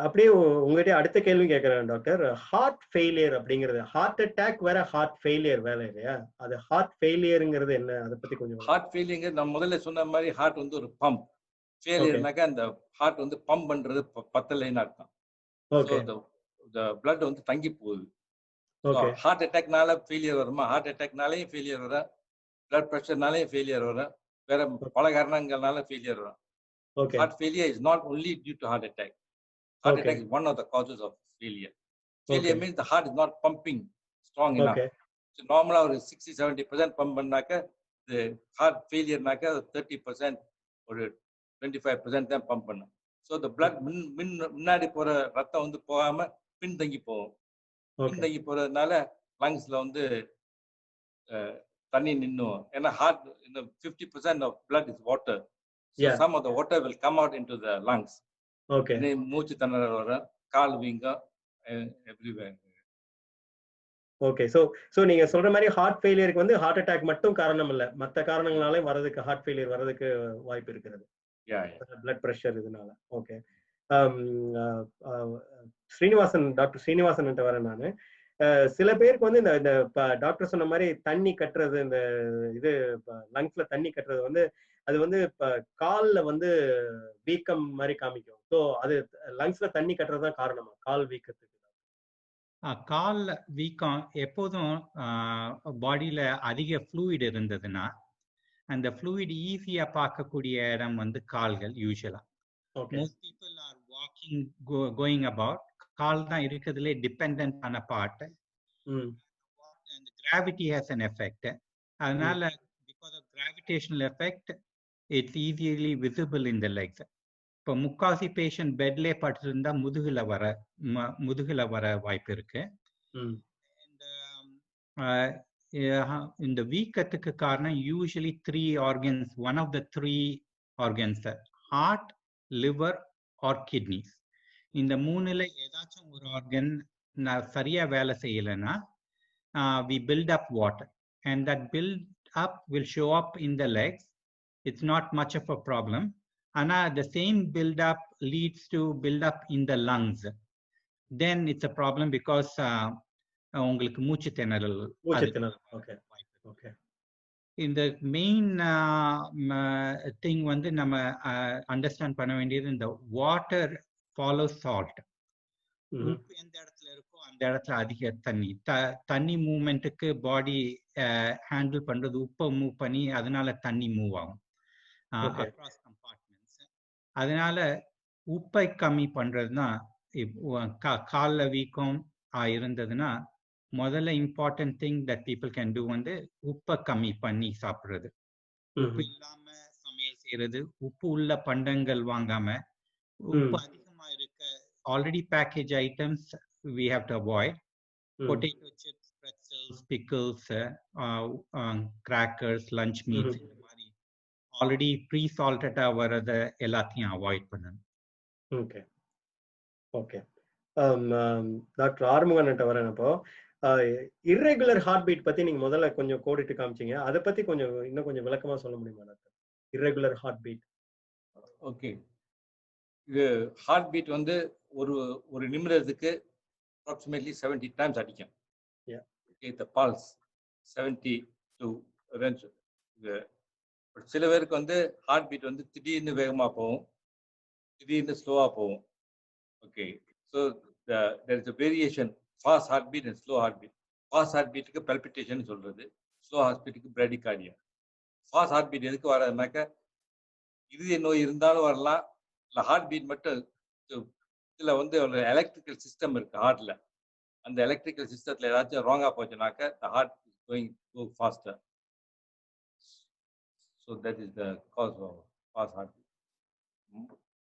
அப்படியே உங்ககிட்ட அடுத்த கேள்வி கேட்கிறேன் டாக்டர். ஹார்ட் ஃபெயிலியர் அப்படிங்கிறது, ஹார்ட் அட்டாக் வேற ஹார்ட் ஃபெயிலியர் வேற இல்லையா? அது ஹார்ட் ஃபெயிலியர்ங்கிறது என்ன, அதை பத்தி கொஞ்சம். ஹார்ட் ஃபெயிலியர் நான் முதல்ல சொன்ன மாதிரி ஹார்ட் வந்து ஒரு பம்ப். ஃபெயிலியர்னாக்கா அந்த ஹார்ட் வந்து பம்ப் பண்றது பத்தலைன்னு அர்த்தம். the blood வந்து தங்கி போகுது. ஹார்ட் அட்டாக்னால ஃபெயிலியர் வருமா? ஹார்ட் அட்டாக்னாலேயும் ஃபெயிலியர் வரும், பிளட் பிரஷர்னாலேயும் ஃபெயிலியர் வரும், வேற பல காரணங்கள்னால ஃபெயிலியர் வரும். Heart failure is not only due to heart attack. Heart attack is one of the causes of failure. Failure means the heart is not pumping strong enough. So normally ஒரு 60-70% pump பண்ணாக்க, the heart failure நாக்க 30% ஒரு 25% தான் pump பண்ணும். So the blood முன்னாடி போற ரத்தம் வந்து போகாம பின்தங்கி போகும். பின்தங்கி போறதுனால லங்ஸ்ல வந்து தண்ணி நின்னும். ஏன்னா heart 50% of blood is water. So some of the water will come out into the lungs. Okay. மூச்சு திணறல் வரும், கால் வீங்கும், everywhere. ஓகே, சோ நீங்க சொல்ற மாதிரி ஹார்ட் ஃபெயிலியருக்கு வந்து ஹார்ட் அட்டாக் மட்டும் காரணம் இல்ல, மற்ற காரணங்களாலே வரதுக்கு ஹார்ட் ஃபெயிலியர் வரதுக்கு வாய்ப்பு இருக்கிறது. பிளட் பிரஷர் இதனால. ஓகே, ஸ்ரீனிவாசன், டாக்டர் ஸ்ரீனிவாசன் வரேன் நானு. சில பேருக்கு வந்து இந்த டாக்டர் சொன்ன மாதிரி தண்ணி கட்டுறது, இந்த இது லங்ஸ்ல தண்ணி கட்டுறது வந்து அது வந்து கால்ல வந்து வீக்கம் மாதிரி காமிக்கும். ஸோ அது லங்ஸ்ல தண்ணி கட்டுறதுதான் காரணமா கால் வீக்கத்துக்கு? கால் வீக்கம் எப்போதும் பாடியில அதிக ஃப்ளூயிட் இருந்ததுன்னா அந்த ஃப்ளூயிட் ஈஸியா பார்க்கக்கூடிய இடம் வந்து கால்கள். யூஸ்வலா most people are walking going about, கால் தான் இருக்கிறதுலே டிபெண்டன்ட் ஆன part. Gravity has an effect. அதனால because of gravitational effect it's easily visible in the legs. இப்போ முக்காசி பேஷண்ட் பெட்லே படுத்திருந்தா முதுகுல வர வாய்ப்பு இருக்கு. இந்த வீக்கத்துக்கு காரணம் usually 3 organs. One of the 3 organs, heart, liver or kidneys. இந்த 3ல ஏதாச்சும் ஒரு ஆர்கன் சரியா வேலை செய்யலைன்னா we build up water and that build up will show up in the legs. It's not much of a problem. And the same build up leads to build up in the lungs. Then it's a problem because உங்களுக்கு மூச்சு திணறல். இந்த main thing வந்து நம்ம understand பண்ண வேண்டியது, இந்த water follow salt. உப்பு எந்த இடத்துல இருக்கோ அந்த இடத்துல அதிக தண்ணி மூவ்மெண்ட்டுக்கு பாடி ஹேண்டில் பண்றது, உப்பை மூவ் பண்ணி அதனால தண்ணி மூவ் ஆகும் அக்ராஸ் கம்பார்ட்மெண்ட்ஸ். அதனால உப்பை கம்மி பண்றதுதான். கால்ல வீக்கம் இருந்ததுன்னா முதல்ல important thing that people can do வந்து உப்பை கம்மி பண்ணி சாப்பிடுறது. உப்பு இல்லாம சமையல் செய்யறது, உப்பு உள்ள பண்டங்கள் வாங்காம, உப்பு அதிகமா இருக்க already packaged items we have to avoid. Potato chips, pretzels, pickles, crackers, lunch meats, இந்த மாதிரி already pre-salted வரத எல்லாத்தையும் அவாய்ட் பண்ணணும். ஓகே ஓகே, டாக்டர் ஆறுமுகன்ட்ட வரேன். அப்போ இர்ரெகுலர் ஹார்ட் பீட் பத்தி நீங்க முதல்ல கொஞ்சம் கோடிட்டு காமிச்சீங்க. அதை பத்தி கொஞ்சம் இன்னும் கொஞ்சம் விளக்கமா சொல்ல முடியுமா doctor? Irregular heart beat. Okay, இது ஹார்ட் பீட் வந்து ஒரு ஒரு நிமிடத்துக்கு approximately 70 times அடிக்கும். Yeah. Okay, the pulse 70 to range. சில பேருக்கு வந்து ஹார்ட் பீட் வந்து திடீர்னு வேகமா போகும், திடீர்னு ஸ்லோவா போகும். Okay, so there is a variation, fast heartbeat and slow heartbeat. Fast heartbeatக்கு palpitation சொல்றது, slow heartbeatக்கு bradycardia. Fast heartbeat எதுக்கு வராதுனாக்க இதய நோய் இருந்தாலும் வரலாம், இல்லை ஹார்ட் பீட் மட்டும். இதுல வந்து ஒரு எலக்ட்ரிக்கல் சிஸ்டம் இருக்கு ஹார்ட்ல, அந்த எலக்ட்ரிக்கல் சிஸ்டத்துல ஏதாச்சும் ராங்கா போச்சுனாக்க the heart is going go faster. So that is the cause of fast heartbeat.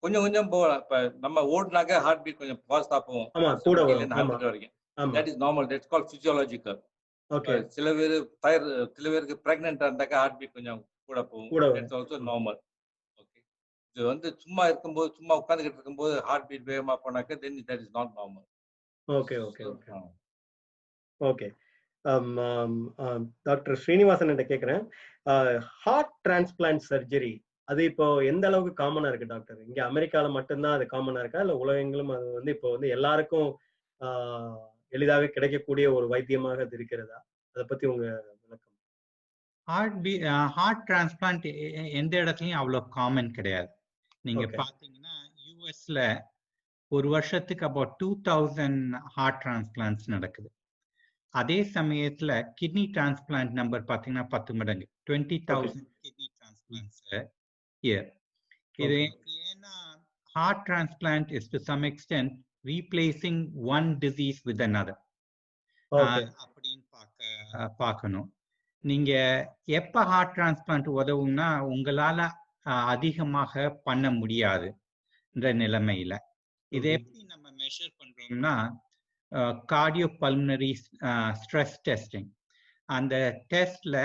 கொஞ்சம் கொஞ்சம் போகலாம். இப்ப நம்ம ஓடுனாக்க ஹார்ட் பீட் கொஞ்சம் ஃபாஸ்டா போகும், 100 வரைக்கும். That is normal, that's called physiological. Okay. சில பேருக்கு பிரெக்னென்ட்டா இருந்தாக்க ஹார்ட் பீட் கொஞ்சம் கூட போகும், that's also normal. ஓகே, இது வந்து சும்மா இருக்கும்போது, சும்மா உட்கார்ந்துகிட்டு இருக்கும்போது ஹார்ட் பீட் வேகமா போனாக்க then that is not normal. Okay okay okay okay. Doctor Srinivasan கிட்ட கேட்குறேன், ஹார்ட் டிரான்ஸ்பிளான்ட் சர்ஜரி அது இப்போ எந்த அளவுக்கு காமனா இருக்கு டாக்டர்? இங்க அமெரிக்கால மட்டும்தான் அது காமனா இருக்கா, இல்ல உலகெங்கிலும் அது வந்து இப்போ வந்து எல்லாருக்கும் எளிதாக கிடைக்கக்கூடிய ஒரு வைத்தியமாக அது இருக்கிறதா? அதை பத்தி உங்க விளக்கம். ஹார்ட் டிரான்ஸ்பிளான்ட் எந்த இடத்துலயும் அவ்வளவு காமன் கிடையாது. நீங்க பாத்தீங்கன்னா யூஎஸ்ல ஒரு வருஷத்துக்கு about 2000 ஹார்ட் டிரான்ஸ்பிளான்ட்ஸ் நடக்குது. அதே சமயத்துல கிட்னி டிரான்ஸ்பிளான்ட் நம்பர் பாத்தீங்கன்னா 10 மடங்கு, 20,000 கிட்னி டிரான்ஸ்பிளான்ட்ஸ் இயர். இது ஏன்னா heart transplant is to some extent replacing one disease with another அப்படின்னு பார்க்கணும். நீங்க எப்ப ஹார்ட் டிரான்ஸ்பிளான்ட் உதவும்னா உங்களால அதிகமாக பண்ண முடியாதுன்ற நிலைமையில. இதை எப்படி நம்ம மெஷர் பண்றோம்னா cardiopulmonary stress testing. அந்த டெஸ்ட்ல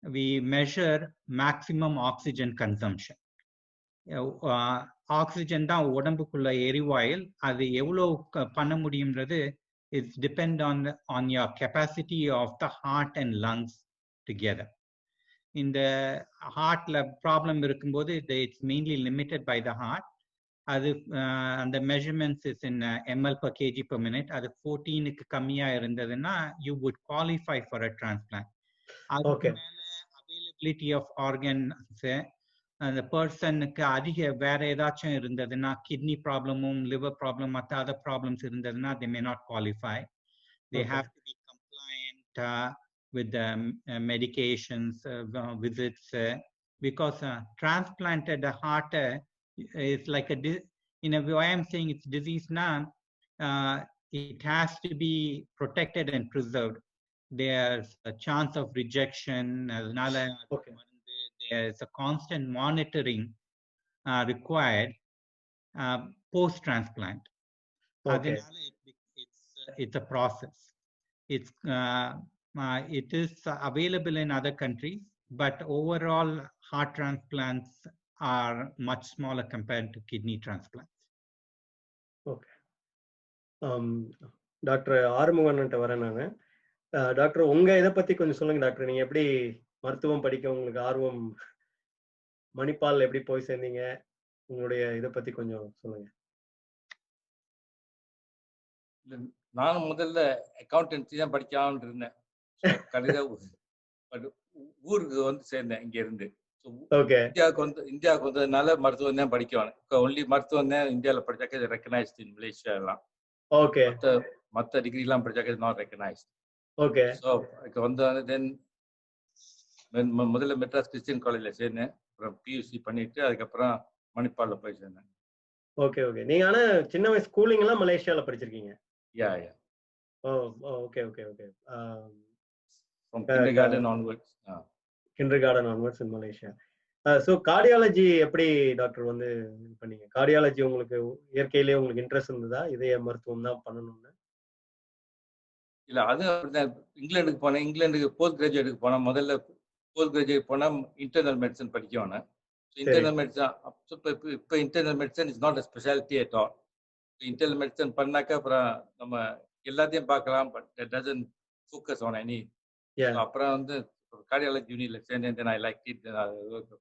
we measure maximum oxygen consumption. Oxygen தான் உடம்புக்குள்ள எரிவாயில், அது எவ்வளவு பண்ண முடியும்ன்றது it's depend on your capacity of the heart and lungs together. இந்த ஹார்ட்ல ப்ராப்ளம் இருக்கும்போது it's mainly limited by the heart. அது அந்த measurements is in ml per kg per minute. அது 14க்கு கம்மியா இருந்ததுன்னா you would qualify for a transplant. அதுக்கு மேல availability of organs, அந்த பர்சனுக்கு அதிக வேற ஏதாச்சும் இருந்ததுன்னா, கிட்னி ப்ராப்ளமும் லிவர் ப்ராப்ளம் மற்ற அதர் ப்ராப்ளம்ஸ் இருந்ததுன்னா they may not qualify. They have to be compliant with the medications, visits, because transplanted heart it's like in a way I'm saying it's disease now, it has to be protected and preserved. There's a chance of rejection, there's a constant monitoring required post transplant. It's a process. It is available in other countries, but overall heart transplants are much smaller compared to kidney transplants. Okay. Doctor ஆறுமுகன்ட்ட வரேன் நான். Doctor உங்க இதை பத்தி கொஞ்சம் சொல்லுங்க doctor. நீங்க எப்படி மருத்துவம் படிக்க உங்களுக்கு ஆர்வம், மணிப்பால் எப்படி போய் சேர்ந்தீங்க, உங்களுடைய இதை பத்தி கொஞ்சம் சொல்லுங்க. நானும் முதல்ல அக்கௌண்டன்சி தான் படிக்கலாம்னு இருந்தேன். கடைசியா ஊருக்கு வந்து சேர்ந்தேன் இங்க இருந்து. இந்தியாவுக்கு வந்ததுனால மருத்துவம் தான் படிக்கணும். ஒன்லி மருத்துவம் தான் இந்தியாவில் படிச்சாக்க ரெக்கனைஸ்ட் இன் மலேசியா எல்லாம். மற்ற டிகிரி எல்லாம் படிச்சாக்க நாட் ரெக்கனைஸ்ட். ஸோ இப்போ வந்து தென் முதல்ல மெட்ராஸ் கிறிஸ்டியன் காலேஜ்ல சேர்ந்தேன். அப்புறம் பியூசி பண்ணிட்டு அதுக்கப்புறம் மணிப்பால்ல போய் சேர்ந்தேன். Okay okay. நீங்க ஆனா சின்ன வயசு ஸ்கூலிங் எல்லாம் மலேசியால படிச்சிருக்கீங்க? Yeah yeah. Okay okay okay. From kindergarten onwards. Kindergarten onwards in Malaysia. So cardiology எப்படி டாக்டர் வந்து பண்ணீங்க? கார்டியாலஜி உங்களுக்கு இயற்கையிலேயே உங்களுக்கு இன்ட்ரெஸ்ட் இருந்ததா இதய மருத்துவம் தான் பண்ணணும்னு? இல்ல, அது அப்படிதான். இங்கிலாந்துக்கு போனேன். இங்கிலாந்துக்கு போஸ்ட் கிராஜுவேட்டுக்கு போனேன். முதல்ல போஸ்ட் கிராஜுவேட் போனா இன்டர்னல் மெடிசன் படிக்கணும். இன்டர்னல் மெடிசன் இப்போ internal medicine is not a speciality at all. Internal medicine பண்ணாக்க அப்புறம் நம்ம எல்லாத்தையும் பார்க்கலாம். But that doesn't focus on any. Yeah. So அப்புறம் வந்து cardiology unitல சேர்ந்தேன். Then I liked it. Then I worked.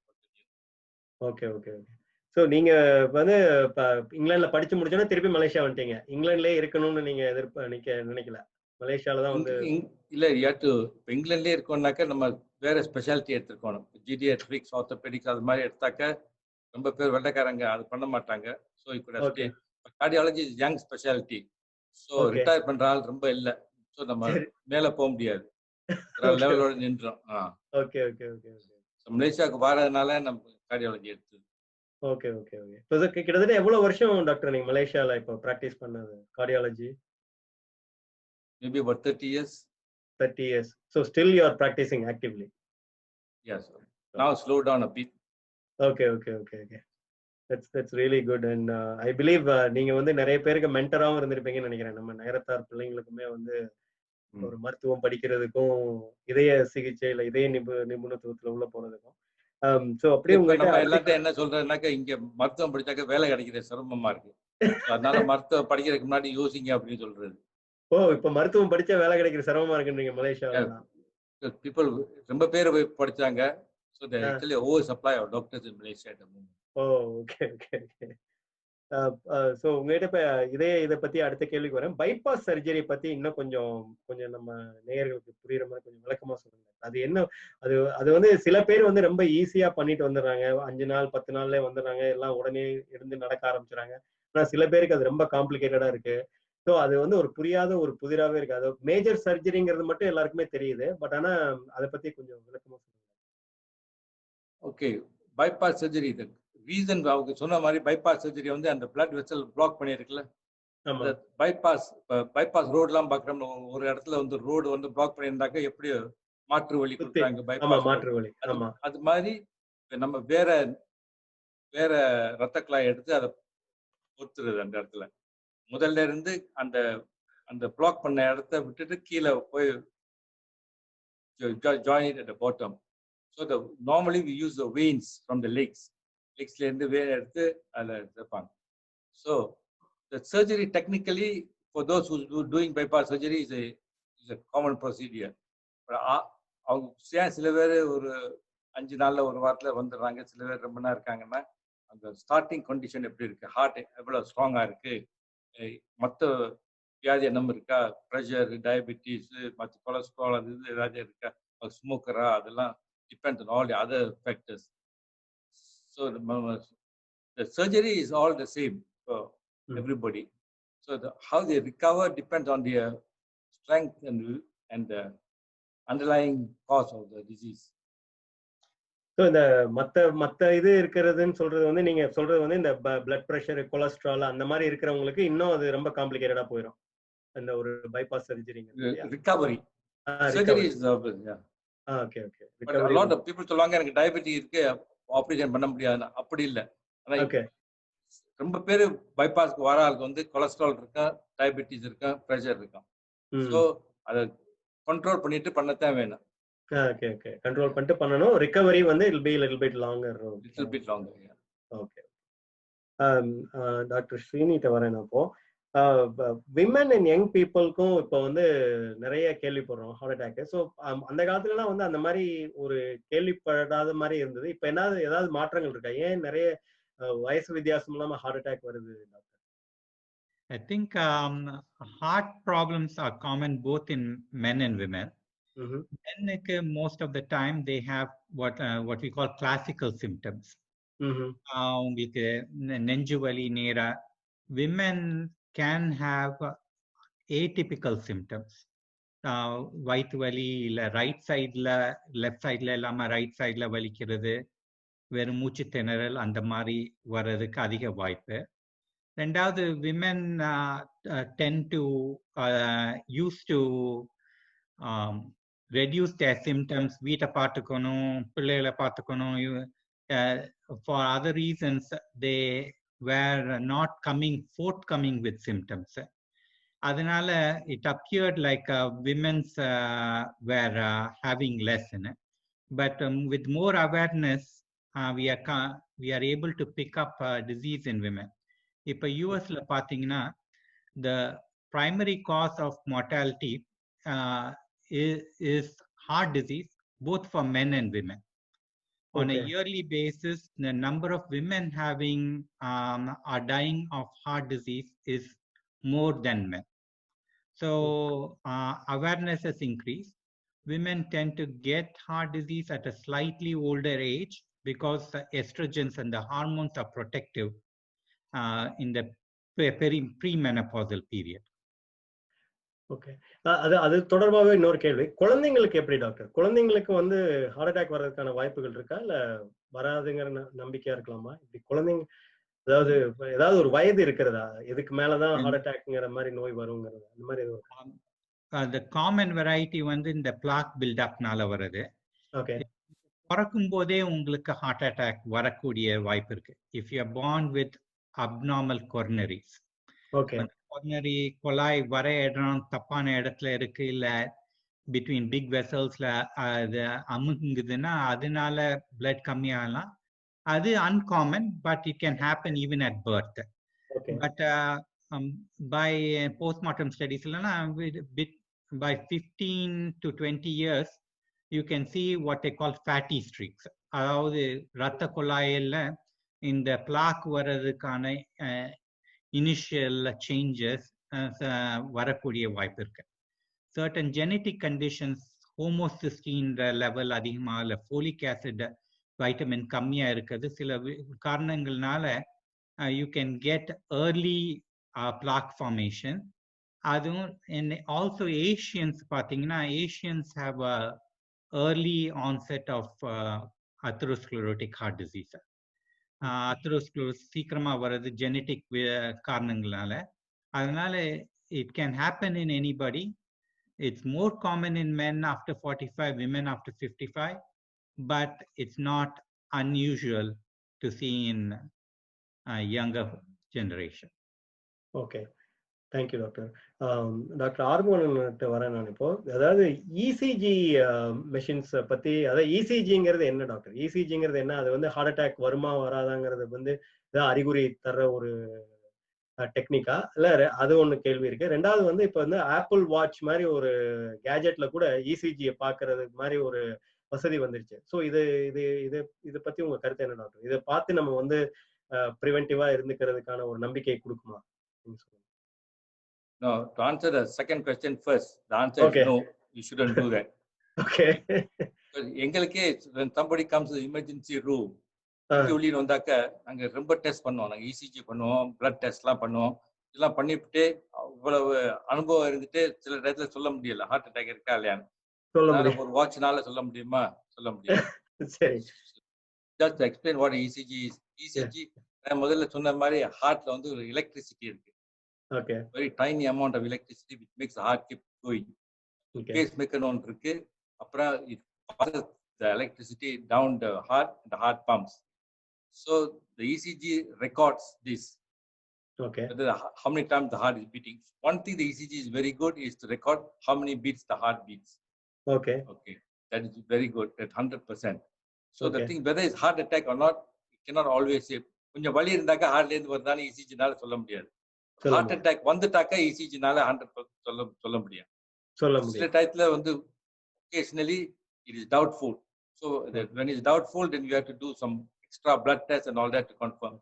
Okay okay okay. So நீங்க வந்து இப்போ இங்கிலாந்துல படிச்சு முடிச்சோன்னா திருப்பி மலேசியா வந்துட்டீங்க. இங்கிலாந்துலேயே இருக்கணும்னு நீங்க நினைக்கல, மலேசியால தான் வந்து இல்ல இப்போ இங்கிலாந்துலேயே இருக்கோம்னாக்க நம்ம வேற ஸ்பெஷாலிட்டி எடுத்துருக்கணும். ஜிடியாட்ரிக்ஸ், ஆர்த்தோபெடிக்ஸ் அது மாதிரி எடுத்தாக்க ரொம்ப பேர் வெள்ளைக்காரங்க அது பண்ண மாட்டாங்க. ஸோ இப்போ cardiology is young speciality. So retire பண்ற ஆள் ரொம்ப இல்லை. ஸோ நம்ம மேலே போக முடியாது, லெவலோட நின்றோம். Okay okay okay okay. மலேசியாவுக்கு வரதுனால நம்ம கார்டியாலஜி எடுத்து. Okay okay okay. இப்போ கிட்டத்தட்ட எவ்வளவு வருஷம் டாக்டர் நீங்க மலேசியால இப்போ பிராக்டிஸ் பண்ணது cardiology? Maybe about 30 years. 30 years. So still you are practicing actively? Yes. Now slow down a bit. Okay okay okay okay. That's really good. And I believe நீங்க வந்து நிறைய பேருக்கு மென்டராவும் இருந்திருப்பீங்கன்னு நினைக்கிறேன். நம்ம நகரத்தார் பிள்ளைங்களுக்குமே வந்து ஒரு மருத்துவம் படிக்கிறதுக்கும் இதய சிகிச்சை இல்ல இதய நிபுணத்துவத்துல உள்ள போறதுக்கும். சோ அப்படியே உங்ககிட்ட எல்லாத்தையும் என்ன சொல்றேன்னாக்க இங்க மருத்துவம் படிச்சாக்க வேலை கிடைக்கிறது சிரமமா இருக்கு. அதனால மருத்துவம் படிக்கிறதுக்கு முன்னாடி யோசிங்க அப்படின்னு சொல்றது. ஓ, இப்ப மருத்துவம் படிச்சா வேலை கிடைக்கிற சிரமமா இருக்குன்றீங்க மலேசியால? People ரொம்ப பேர் படிச்சாங்க. So they actually over supply of doctors in Malaysia at the moment. Oh, okay okay okay. So உங்ககிட்ட இப்ப இதை பத்தி அடுத்த கேள்விக்கு வரேன். பைபாஸ் சர்ஜரி பத்தி இன்னும் கொஞ்சம் நம்ம நேயர்களுக்கு புரியுற மாதிரி கொஞ்சம் விளக்கமா சொல்லுங்க. அது என்ன, அது வந்து சில பேர் வந்து ரொம்ப ஈஸியா பண்ணிட்டு வந்துடுறாங்க, 5 நாள் 10 நாள்ல வந்துடுறாங்க, எல்லாம் உடனே இருந்து நடக்க ஆரம்பிச்சுறாங்க. ஆனா சில பேருக்கு அது ரொம்ப காம்ப்ளிகேட்டடா இருக்கு. ஸோ அது வந்து ஒரு புரியாத ஒரு புதிராவே இருக்கு. அது மேஜர் சர்ஜரிங்கிறது மட்டும் எல்லாருக்குமே தெரியுது, பட் ஆனா அதை பத்தி கொஞ்சம் விளக்கமா சொல்லுங்க. ஓகே, பைபாஸ் சர்ஜரி ரீசன் அவங்க சொன்ன மாதிரி பைபாஸ் சர்ஜரி வந்து அந்த பிளட் வெசல் பிளாக் பண்ணிருக்குல்ல, பைபாஸ் ரோட்லாம் பாக்குறோம். ஒரு இடத்துல வந்து ரோடு வந்து பிளாக் பண்ணியிருந்தாக்க எப்படி மாற்று வழி கொடுக்குறாங்க பைபாஸ் மாற்று வழி, அது மாதிரி நம்ம வேற ரத்த குழாய் எடுத்து அதை பொறுத்துறது. அந்த இடத்துல முதல்ல இருந்து அந்த பிளாக் பண்ண இடத்த விட்டுட்டு கீழே போய் join it at the bottom. So normally we use the veins from the legsல இருந்து vein எடுத்து அதில் வைப்பாங்க. So the surgery technically for those who are doing bypass surgery is a common procedure. அவங்க சில பேர் ஒரு 5 நாள்ல ஒரு வாரத்துல வந்துடுறாங்க, சில பேர் ரொம்ப நாள் இருக்காங்கன்னா அந்த ஸ்டார்டிங் கண்டிஷன் எப்படி இருக்கு, ஹார்ட் எவ்வளவு ஸ்ட்ராங்கா இருக்கு, மற்ற வியாதி என்ன இருக்கா, ப்ரெஷர், டயபெட்டிஸ், மற்ற கொலஸ்ட்ரால் அது இது ஏதாவது இருக்கா, ஸ்மோக்கரா, அதெல்லாம் depends on all the other factors. So the surgery is all the same for everybody. So how they recover depends on their strength and the underlying cause of the disease. So இந்த மற்ற இது இருக்கிறதுன்னு சொல்றது வந்து நீங்க சொல்றது வந்து இந்த பிளட் ப்ரெஷர், கொலஸ்ட்ரால் அந்த மாதிரி இருக்கிறவங்களுக்கு இன்னும் அது ரொம்ப காம்ப்ளிகேட்டடா போயிடும் அந்த ஒரு bypass surgery. Recovery surgery is okay okay. But a lot of people சொல்லுவாங்க எனக்கு டயபெட்டிஸ் இருக்கு ஆபரேஷன் பண்ண முடியாது. அப்படி இல்லை. ஓகே, ரொம்ப பேர் பைபாஸ்க்கு வர ஆளுக்கு வந்து கொலஸ்ட்ரால் இருக்கா, டயபெட்டிஸ் இருக்கா, ப்ரெஷர் இருக்கா. ஸோ அதை கண்ட்ரோல் பண்ணிட்டு பண்ணத்தான் வேணும். ஓகே ஓகே, கண்ட்ரோல் பண்ணிட்டு பண்ணணும். ரிகவரி வந்து it be little bit longer. Okay. Doctor ஸ்ரீனிட்ட வரேன். அப்போ விமன் அண்ட் யங் பீப்புளுக்கும் இப்போ வந்து நிறைய கேள்விப்படுறோம் ஹார்ட் அட்டாக். ஸோ அந்த காலத்துலலாம் வந்து அந்த மாதிரி ஒரு கேள்விப்படாத மாதிரி இருந்தது. இப்போ ஏதாவது மாற்றங்கள் இருக்கா? ஏன் நிறைய வயசு வித்தியாசம் இல்லாம ஹார்ட் அட்டாக் வருது doctor? I think heart problems are common both in men and women. Men, most of the time they have what we call classical symptoms. உங்களுக்கு நெஞ்சு வலி நேரா. Women can have atypical symptoms. வயிற்று வலி இல்ல right சைட்ல, left சைட்ல இல்லாம ரைட் சைட்ல வலிக்கிறது, வெறும் மூச்சு திணறல் அந்த மாதிரி வர்றதுக்கு அதிக வாய்ப்பு. ரெண்டாவது, women tend to used to reduce their symptoms. வீட்டை பார்த்துக்கணும், பிள்ளைகளை பார்த்துக்கணும். For other reasons they were not forthcoming with symptoms. அதனால it appeared like women's were having less in it. But with more awareness we are able to pick up disease in women. இப்போ யூஎஸ்ல பார்த்தீங்கன்னா the primary cause of mortality is heart disease, both for men and women. On a Okay. yearly basis, the number of women having are dying of heart disease is more than men. So awareness has increased. Women tend to get heart disease at a slightly older age because the estrogens and the hormones are protective in the premenopausal period. Okay. அது தொடர்பாகவே இன்னொரு கேள்வி. குழந்தைங்களுக்கு எப்படி doctor? குழந்தைங்களுக்கு வந்து heart attack வர்றதுக்கான வாய்ப்புகள் இருக்கா? இல்ல வராதுங்கிற நம்பிக்கையா இருக்கலாமா? இப்படி குழந்தைங்க ஏதாவது ஒரு வயது இருக்கிறதா? இதுக்கு மேலதான் ஹார்ட் அட்டாக்ங்கிற மாதிரி நோய் வருங்கிறது அந்த மாதிரி எதுவும்? The common variety வந்து இந்த plaque build-upனால வருது. ஓகே. பிறக்கும் போதே உங்களுக்கு ஹார்ட் அட்டாக் வரக்கூடிய வாய்ப்பு இருக்கு. If you are born with abnormal coronaries. Okay. coronary குழாய் வர இடம் தப்பான இடத்துல இருக்கு, இல்ல பிட்வீன் பிக் வெசல்ஸ்ல அது அமுங்குதுன்னா அதனால பிளட் கம்மியாகலாம். அது uncommon, but it can happen even at birth. But by postmortem studies by 15 to 20 years you can see what they call fatty streaks. அதாவது ரத்த குழாயில இந்த பிளாக் வர்றதுக்கான இனிஷியல் சேஞ்சஸ் வரக்கூடிய வாய்ப்பு இருக்கு. certain genetic conditions, homocysteine level அதிகமாக இல்லை, folic acid vitamin கம்மியா இருக்குது, சில காரணங்கள்னால you can get early plaque formation. அதுவும் also Asians பார்த்தீங்கன்னா, Asians have a early onset of atherosclerotic heart disease. atherosclerosis சீக்கிரமா வர்றது genetic காரணங்களால. அதனால it can happen in anybody. It's more common in men after 45, women after 55, but it's not unusual to see in younger generation. Okay. Thank you, Doctor. Dr. ஆர்மோன்கிட்ட வரேன் நான் இப்போ. அதாவது ECG machines பத்தி, அதாவது இசிஜிங்கிறது என்ன டாக்டர்? இசிஜிங்கிறது என்ன? அது வந்து ஹார்ட் அட்டாக் வருமா வராதாங்கிறது வந்து ஏதாவது அறிகுறி தர்ற ஒரு டெக்னிக்கா? இல்ல அது ஒண்ணு கேள்வி இருக்கு. ரெண்டாவது வந்து இப்ப வந்து ஆப்பிள் வாட்ச் மாதிரி ஒரு கேஜெட்ல கூட இசிஜியை பாக்குறது மாதிரி ஒரு வசதி வந்துருச்சு. ஸோ இதை பத்தி உங்க கருத்து என்ன டாக்டர்? இதை பார்த்து நம்ம வந்து ப்ரிவென்டிவா இருந்துக்கிறதுக்கான ஒரு நம்பிக்கையை கொடுக்குமா? No, to answer the second question first, the answer is no, you shouldn't do that. Okay. எங்களுக்கே when somebody comes to the emergency room, உள்ளின்னு வந்தாக்க நாங்க ரொம்ப டெஸ்ட் பண்ணுவோம். நாங்க இசிஜி பண்ணுவோம், பிளட் டெஸ்ட் எல்லாம் பண்ணுவோம். இதெல்லாம் பண்ணிவிட்டு இவ்வளவு அனுபவம் இருந்துட்டு சில நேரத்துல சொல்ல முடியல ஹார்ட் அட்டாக் இருக்கா இல்லையான்னு. ஒரு வாட்ச்னால சொல்ல முடியுமா? சொல்ல முடியாது. சரி. Just to explain what ECG is. ECG நான் முதல்ல சொன்ன மாதிரி ஹார்ட்ல வந்து ஒரு எலக்ட்ரிசிட்டி இருக்கு. Okay. Very tiny amount of electricity which makes the heart keep going. Okay. Pacemaker ஒன்று இருக்கு. அப்புறம் it passes the electricity down the heart and the heart pumps. So the ECG records this. Okay. How many times the heart is beating. One thing the ECG is very good is to record how many beats the heart beats. Okay. Okay. That is very good at 100%. So the thing whether it's heart attack or not, you cannot always say. கொஞ்சம் வலி இருந்தாக்க ஹார்ட்ல இருந்து வருதான்னு ECGனால சொல்ல முடியாது. Heart attack வந்துட்டாக்க ECGனால 100% சொல்ல முடியாது. சில டயத்துல வந்து occasionally it is doubtful. So when it's doubtful, then you have to do some extra blood tests and all that to confirm.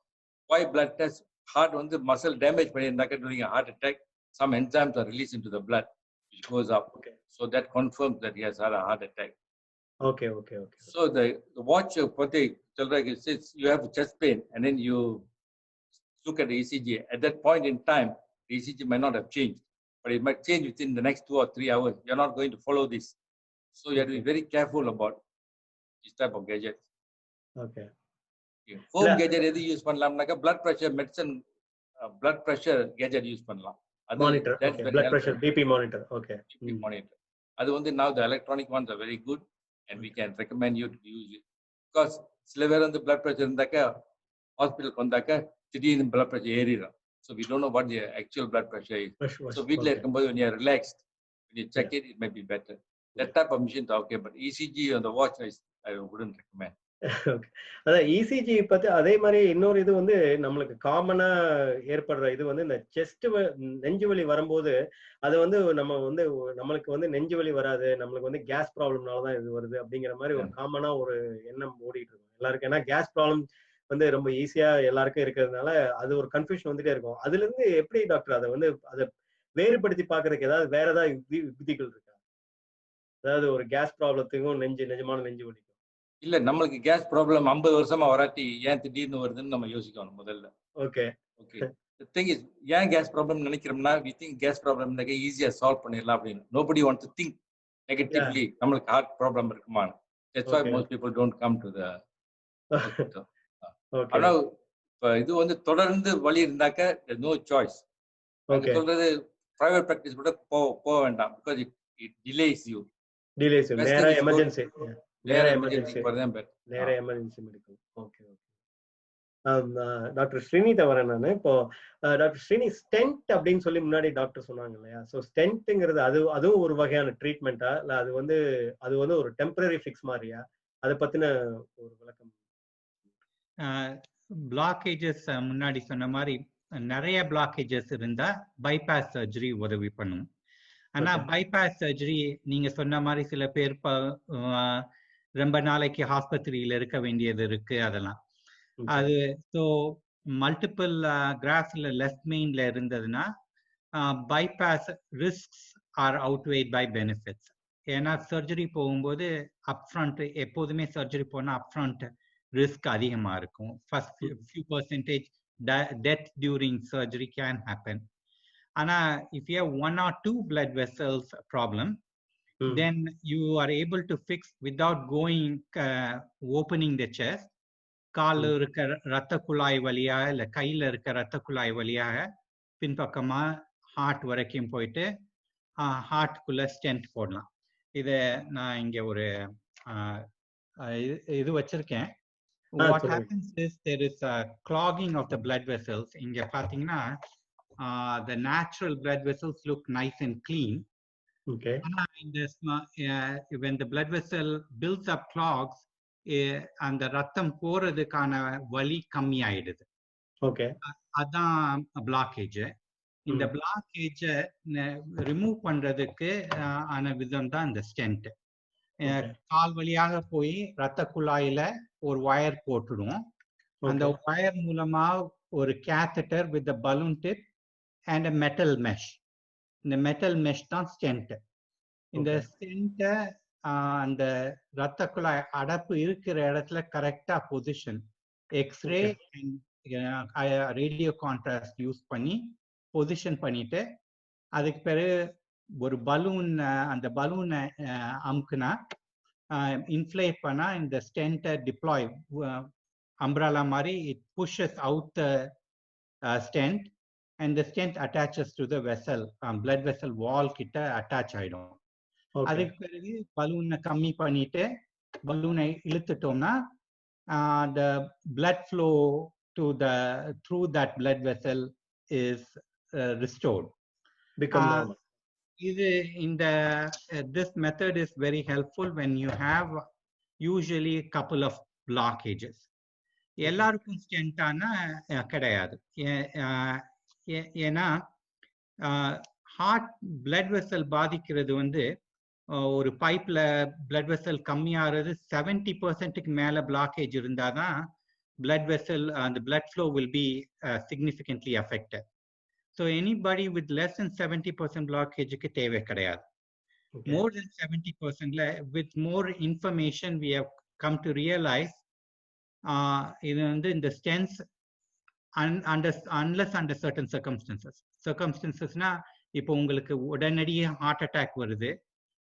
Why blood test? Heart வந்து muscle damage பண்ணியிருந்தாக்க during a heart attack, some enzymes are released into the blood which goes up. Okay. So that confirms that he has had a heart attack. Okay. So the watch பத்தி சொல்றாங்க, says you have chest pain and then you look at the ECG. At that point in time, the ECG might not have changed, but it might change within the next 2 or 3 hours. You're not going to follow this. So you have to be very careful about this type of gadgets. Okay. Home gadget எது use பண்ணலாம்னாக்க blood pressure medicine, blood pressure gadget use பண்ணலாம். Monitor. Okay. Blood pressure, BP monitor. Okay. BP monitor. அது வந்து now the electronic ones are very good and we can recommend you to use it. Because சில பேர் வந்து blood pressure இருந்தாக்க ஹாஸ்பிட்டலுக்கு வந்தாக்க திடீர்னு blood pressure ஏறிடும். So we don't know what the actual blood pressure is. So வீட்ல இருக்கும்போது when you are relaxed, when you check it, it might be better. That type of machines are okay, but ECG on the watch I wouldn't recommend. Okay. அதான் ECG பத்தி அதே மாதிரி இன்னொரு இது வந்து நம்மளுக்கு காமனா ஏற்படுற இது வந்து இந்த செஸ்ட் நெஞ்சு வலி வரும்போது அது வந்து நம்ம வந்து நம்மளுக்கு வந்து நெஞ்சு வலி வராது, நம்மளுக்கு வந்து கேஸ் ப்ராப்ளம்னால தான் இது வருது அப்படிங்கிற மாதிரி ஒரு காமனா ஒரு எண்ணம் ஓடிட்டு இருக்கும் எல்லாருக்கும். ஏன்னா கேஸ் ப்ராப்ளம் வந்து ரொம்ப ஈஸியா எல்லாருக்கும் இருக்கிறதுனால அது ஒரு கன்ஃபியூஷன் வந்துட்டே இருக்கும். அதுல இருந்து எப்படி டாக்டர் அதை வந்து அதை வேறுபடுத்தி பாக்குறதுக்கு ஏதாவது வேற ஏதாவது விதிகள் இருக்கா? அதாவது ஒரு கேஸ் ப்ராப்ளத்துக்கும் நிஜமான நெஞ்சு வலிக்கும். இல்ல நம்மளுக்கு கேஸ் ப்ராப்ளம் 50 வருஷமா வராட்டி ஏன் திடீர்னு வருதுன்னு நம்ம யோசிக்கணும் முதல்ல. Okay. Okay. The thing is, ஏன் கேஸ் ப்ராப்ளம் நினைக்கிறோம்னா we think கேஸ் ப்ராப்ளம் ஈஸியா சால்வ் பண்ணிடலாம் அப்படின்னு. Nobody wants to think negatively. நம்மளுக்கு ஹார்ட் ப்ராப்ளம் இருக்குமா? That's why most people don't come to the hospital. ஆனா இப்ப இது வந்து தொடர்ந்து வலி இருந்தாக்க there's no choice. அங்க சொல்றது பிரைவேட் பிராக்டிஸ் கூட போக வேண்டாம் because it delays you. Delays you. நேரா எமர்ஜென்சி. நேரா எமர்ஜென்சி போறதே பெட்டர். நேரா எமர்ஜென்சி மெடிக்கல். ஓகே. டாக்டர் ஸ்ரீனித வரேன் நான். இப்போ டாக்டர் ஸ்ரீனி ஸ்டென்ட் அப்படின்னு சொல்லி முன்னாடி டாக்டர் சொன்னாங்க இல்லையா? ஸோ ஸ்டென்ட்ங்கிறது அதுவும் ஒரு வகையான ட்ரீட்மெண்ட்டா இல்லை அது வந்து ஒரு டெம்பரரி ஃபிக்ஸ் மாதிரியா? அதை பத்தின ஒரு விளக்கம். பிளாக்கேஜஸ் முன்னாடி சொன்ன மாதிரி நிறைய பிளாக்கேஜஸ் இருந்தா பைபாஸ் சர்ஜரி உதவி பண்ணும். ஆனா பைபாஸ் சர்ஜரி நீங்க சொன்ன மாதிரி சில பேர் ரொம்ப நாளைக்கு ஆஸ்பத்திரியில இருக்க வேண்டியது இருக்கு. அதெல்லாம் அது ஸோ மல்டிபிள் கிராஃப்ல லெஃப்ட் மெயின்ல இருந்ததுன்னா bypass risks are outweigh by benefits. ஏன்னா சர்ஜரி போகும்போது அப்ஃப்ரண்ட் எப்போதுமே சர்ஜரி போனால் அப்ஃப்ரண்ட் ரிஸ்க் அதிகமாக இருக்கும். First few percentage death during surgery can happen. ஆனா if you have 1 or 2 blood vessels problem, then you are able to fix without going opening the chest. கால்ல இருக்க ரத்த குழாய் வழியா இல்ல கையில இருக்க ரத்த குழாய் வழியாக பின்பக்கமா ஹார்ட் வரைக்கும் போயிட்டு ஹார்ட்குள்ள ஸ்டென்ட் போடலாம். இதை நான் இங்க ஒரு இது வச்சிருக்கேன். What happens is there is a clogging of the blood vessels. இங்க பாத்தீங்கன்னா the natural blood vessels look nice and clean. Okay. When the blood vessel builds up clogs, அந்த ரத்தம் போறதுக்கான வலி கம்மி ஆயிடுது. ஓகே. அதான் பிளாக்கேஜ். இந்த பிளாக்கேஜ ரிமூவ் பண்றதுக்கு ஆன விதம் தான் இந்த ஸ்டென்ட். கால் வழியாக போய் ரத்த குழாயில ஒரு வயர் போட்டுடும். அந்த வயர் மூலமா ஒரு catheter with balloon tip and metal mesh. இந்த மெட்டல் மெஷ் தான் ஸ்டென்ட். இந்த ஸ்டென்ட்டை அந்த ரத்த குழாய் அடப்பு இருக்கிற இடத்துல கரெக்டா position X-ray radio contrast use பண்ணி பொசிஷன் பண்ணிட்டு அதுக்கு பிறகு ஒரு பலூன் அந்த பலூனை அமுக்குனா இன்ஃப்ளேட் பண்ணா இந்த ஸ்டென்ட்டை டிப்ளாய் அம்ப்ரலா மாதிரி it புஷஸ் out the stent and the stent attaches to the vessel, blood vessel wall கிட்ட அட்டாச் ஆயிடும். அதுக்கு பிறகு பலூனை கம்மி பண்ணிட்டு பலூனை இழுத்துட்டோம்னா the blood flow to the through that blood vessel is restored. இது இந்த this method is very helpful when you have usually a couple of blockages. எல்லாருக்கும் ஸ்டென்ட் ஆனா கிடையாது. ஏன்னா ஹார்ட் பிளட் வெசல் பாதிக்கிறது வந்து ஒரு பைப்ல பிளட் வெசல் கம்மியாகிறது 70% மேல பிளாக்கேஜ் இருந்தாதான் பிளட் வெசல் அந்த blood flow will be significantly affected. So anybody with less than 70% பிளாக்கேஜுக்கு தேவை கிடையாது. மோர் தென் 70%ல with more information we have come to realise இது வந்து இந்த ஸ்டென்ஸ் unless under certain circumstancesனா இப்போ உங்களுக்கு உடனடியே ஹார்ட் அட்டாக் வருது,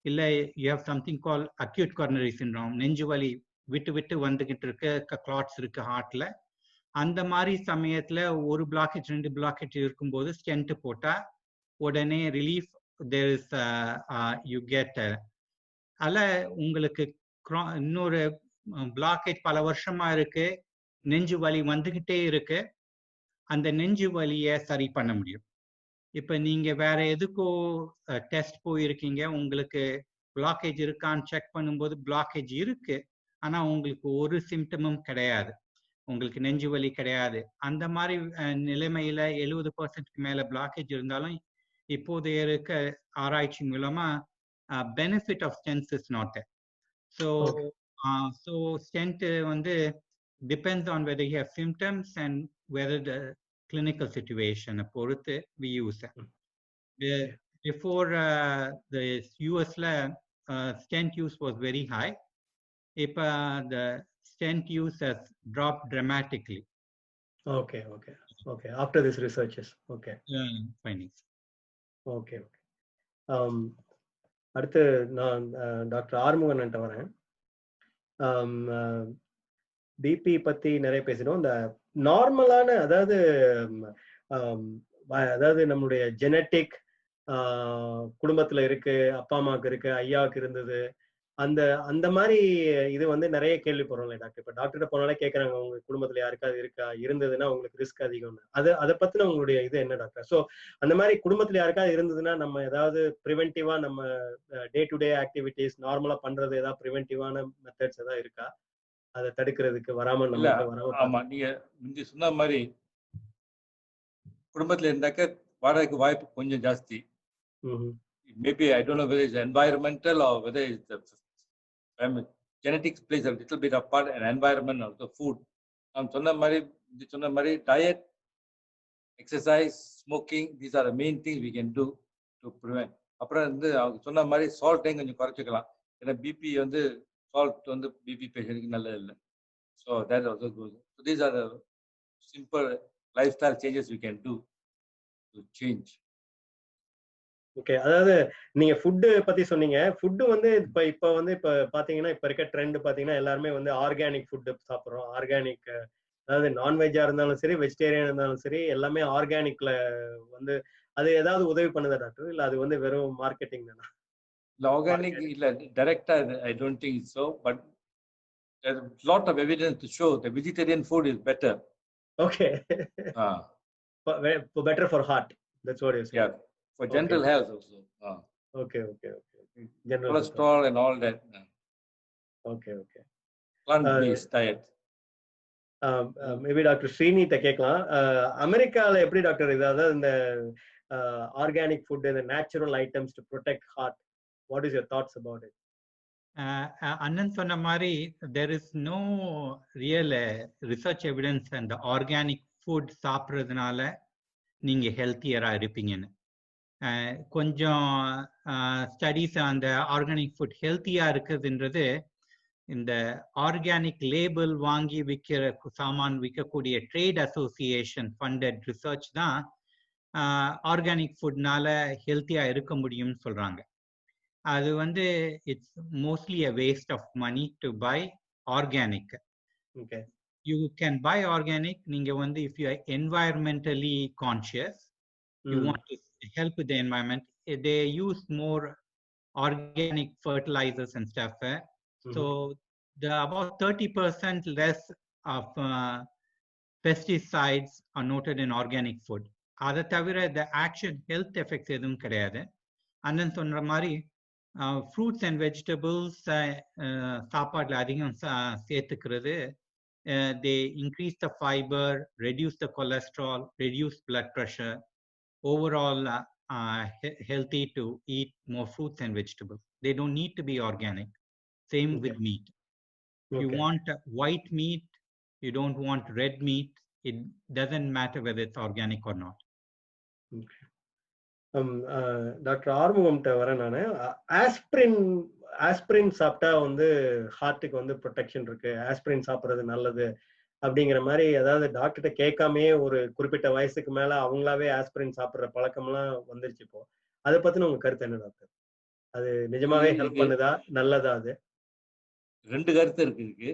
இல்லை you have something call acute coronary syndrome, நெஞ்சு வலி விட்டு விட்டு வந்துகிட்டு இருக்கு, கிளாட்ஸ் இருக்கு ஹார்ட்ல, அந்த மாதிரி சமயத்துல ஒரு பிளாக்கேஜ் 2 பிளாக்கேஜ் இருக்கும்போது ஸ்டென்ட் போட்டா உடனே relief there is you get. அதில் உங்களுக்கு இன்னொரு பிளாக்கேஜ் பல வருஷமா இருக்கு, நெஞ்சு வலி வந்துகிட்டே இருக்கு, அந்த நெஞ்சு வலியை சரி பண்ண முடியும். இப்ப நீங்க வேற எதுக்கோ டெஸ்ட் போயிருக்கீங்க, உங்களுக்கு பிளாக்கேஜ் இருக்கான்னு செக் பண்ணும்போது பிளாக்கேஜ் இருக்கு, ஆனா உங்களுக்கு ஒரு சிம்டமும் கிடையாது, உங்களுக்கு நெஞ்சு வலி கிடையாது. அந்த மாதிரி நிலைமையில 70% மேல பிளாக்கேஜ் இருந்தாலும் இப்போதைய இருக்க ஆராய்ச்சி மூலமா benefit of stents is not there. So stent வந்து depends on whether you have symptoms and whether the clinical situation பொறுத்து we use it. Before the US stent use was very high. If the stent use has dropped dramatically. Okay. After this researches. Okay. Findings. Okay. அடுத்து நான் doctor ஆறுமுகன்ட்ட வரேன். BP பத்தி நிறைய பேசினோம். இந்த நார்மலான அதாவது நம்மளுடைய ஜெனட்டிக் குடும்பத்துல இருக்கு, அப்பா அம்மாவுக்கு இருக்கு, ஐயாவுக்கு இருந்தது, அந்த மாதிரி இது வந்து நிறைய கேள்விப்படுறோம்ல டாக்டர். இப்ப டாக்டர்கிட்ட போனாலே கேட்கறாங்க, உங்க குடும்பத்துல யாருக்காவது இருக்கா, இருந்ததுன்னா உங்களுக்கு ரிஸ்க் அதிகம்னு. அதை பத்தின உங்களுடைய இது என்ன டாக்டர்? ஸோ அந்த மாதிரி குடும்பத்துல யாருக்காவது இருந்ததுன்னா நம்ம ஏதாவது ப்ரிவென்டிவா நம்ம டே டு டே ஆக்டிவிட்டிஸ் நார்மலா பண்றது ஏதாவது ப்ரிவென்டிவான மெத்தட்ஸ் ஏதாவது இருக்கா அதை தடுக்கிறதுக்கு, வராம நம்ம ஆமா, நீங்க சொன்ன மாதிரி குடும்பத்துல இருந்தாக்க வரதுக்கு வாய்ப்பு கொஞ்சம் ஜாஸ்தி. Maybe I don't know whether it's environmental or whether it's the genetics plays a little bit of part, and environment or the food. I'm சொன்ன மாதிரி diet, exercise, smoking, these are the main things we can do to prevent. அப்புறம் வந்து அவங்க சொன்ன மாதிரி சால்ட்டையும் கொஞ்சம் குறைச்சிக்கலாம். ஏன்னா பிபி வந்து சால்ட் வந்து பிபி பேஷண்ட்டுக்கு நல்லது இல்லை. So that also goes. So these are the simple lifestyle changes we can do to change. Okay. அதாவது நீங்க ஃபுட்டு பத்தி சொன்னீங்க. ஃபுட்டு வந்து இப்ப வந்து பாத்தீங்கன்னா இப்ப இருக்க ட்ரெண்ட் பாத்தீங்கன்னா எல்லாருமே வந்து ஆர்கானிக் ஃபுட்டு சாப்பிடுறோம். ஆர்கானிக், அதாவது நான்வெஜ்ஜா இருந்தாலும் சரி, வெஜிடேரியன் இருந்தாலும் சரி, எல்லாமே ஆர்கானிக்ல வந்து அது ஏதாவது உதவி பண்ணுதா டாக்டர்? இல்ல அது வந்து வெறும் மார்க்கெட்டிங் தானா? இல்ல ஆர்கானிக் இல்ல டைரக்டா I don't think so, but there's a lot of evidence to show the vegetarian food is better. Okay. Better for heart. That's what you're saying. Yeah. For general health also. Okay. General cholesterol health and all that. Okay. Plant-based diet. Maybe doctor ஸ்ரீனிட்ட கேட்கலாம். அமெரிக்கால எப்படி doctor இது, அதாவது இந்த organic food, இந்த natural items to protect heart, what is your thoughts about it? அண்ணன் சொன்ன மாதிரி there is no real research evidence அந்த ஆர்கானிக் ஃபுட் சாப்பிட்றதுனால நீங்க ஹெல்த்தியரா இருப்பீங்கன்னு. கொஞ்சம் ஸ்டடீஸ் அந்த ஆர்கானிக் ஃபுட் ஹெல்த்தியா இருக்குதுன்றது இந்த ஆர்கானிக் லேபிள் வாங்கி சாமான் விற்கக்கூடிய ட்ரேட் அசோசியேஷன் ஃபண்டட் ரிசர்ச் தான் ஆர்கானிக் ஃபுட்னால ஹெல்த்தியா இருக்க முடியும்னு சொல்றாங்க. அது வந்து it's mostly a waste of money to buy organic. Okay. You can buy organic. நீங்க வந்து if you are environmentally conscious, you want to help with the environment, they use more organic fertilizers and stuff. So the about 30% less of pesticides are noted in organic food. அதை தவிர the actual health effects எதுவும் கிடையாது. அண்ணன் சொன்ன மாதிரி fruits and vegetables சாப்பாட்டில் அதிகம் சேர்த்துக்கிறது, they increase the fiber, reduce the cholesterol, reduce blood pressure. Overall healthy to eat more fruits and vegetables. They don't need to be organic. Same with meat. You want white meat, you don't want red meat. It doesn't matter whether it's organic or not. Okay. Doctor ஆறுமுகம்கிட்ட வரேன் நான். Aspirin சாப்பிட்டா வந்து ஹார்ட்டுக்கு வந்து protection இருக்கு, aspirin சாப்பிட்றது நல்லது அப்படிங்கிற மாதிரி, அதாவது டாக்டர்கிட்ட கேட்காமயே ஒரு குறிப்பிட்ட வயசுக்கு மேல அவங்களாவே ஆஸ்பிரின் சாப்பிட்ற பழக்கம்லாம் வந்துருச்சு இப்போ. அதை பத்தின உங்க கருத்து என்ன டாக்டர்? அது நிஜமாவே ஹெல்ப் பண்ணுதா, நல்லதா? அது ரெண்டு கருத்து இருக்கு.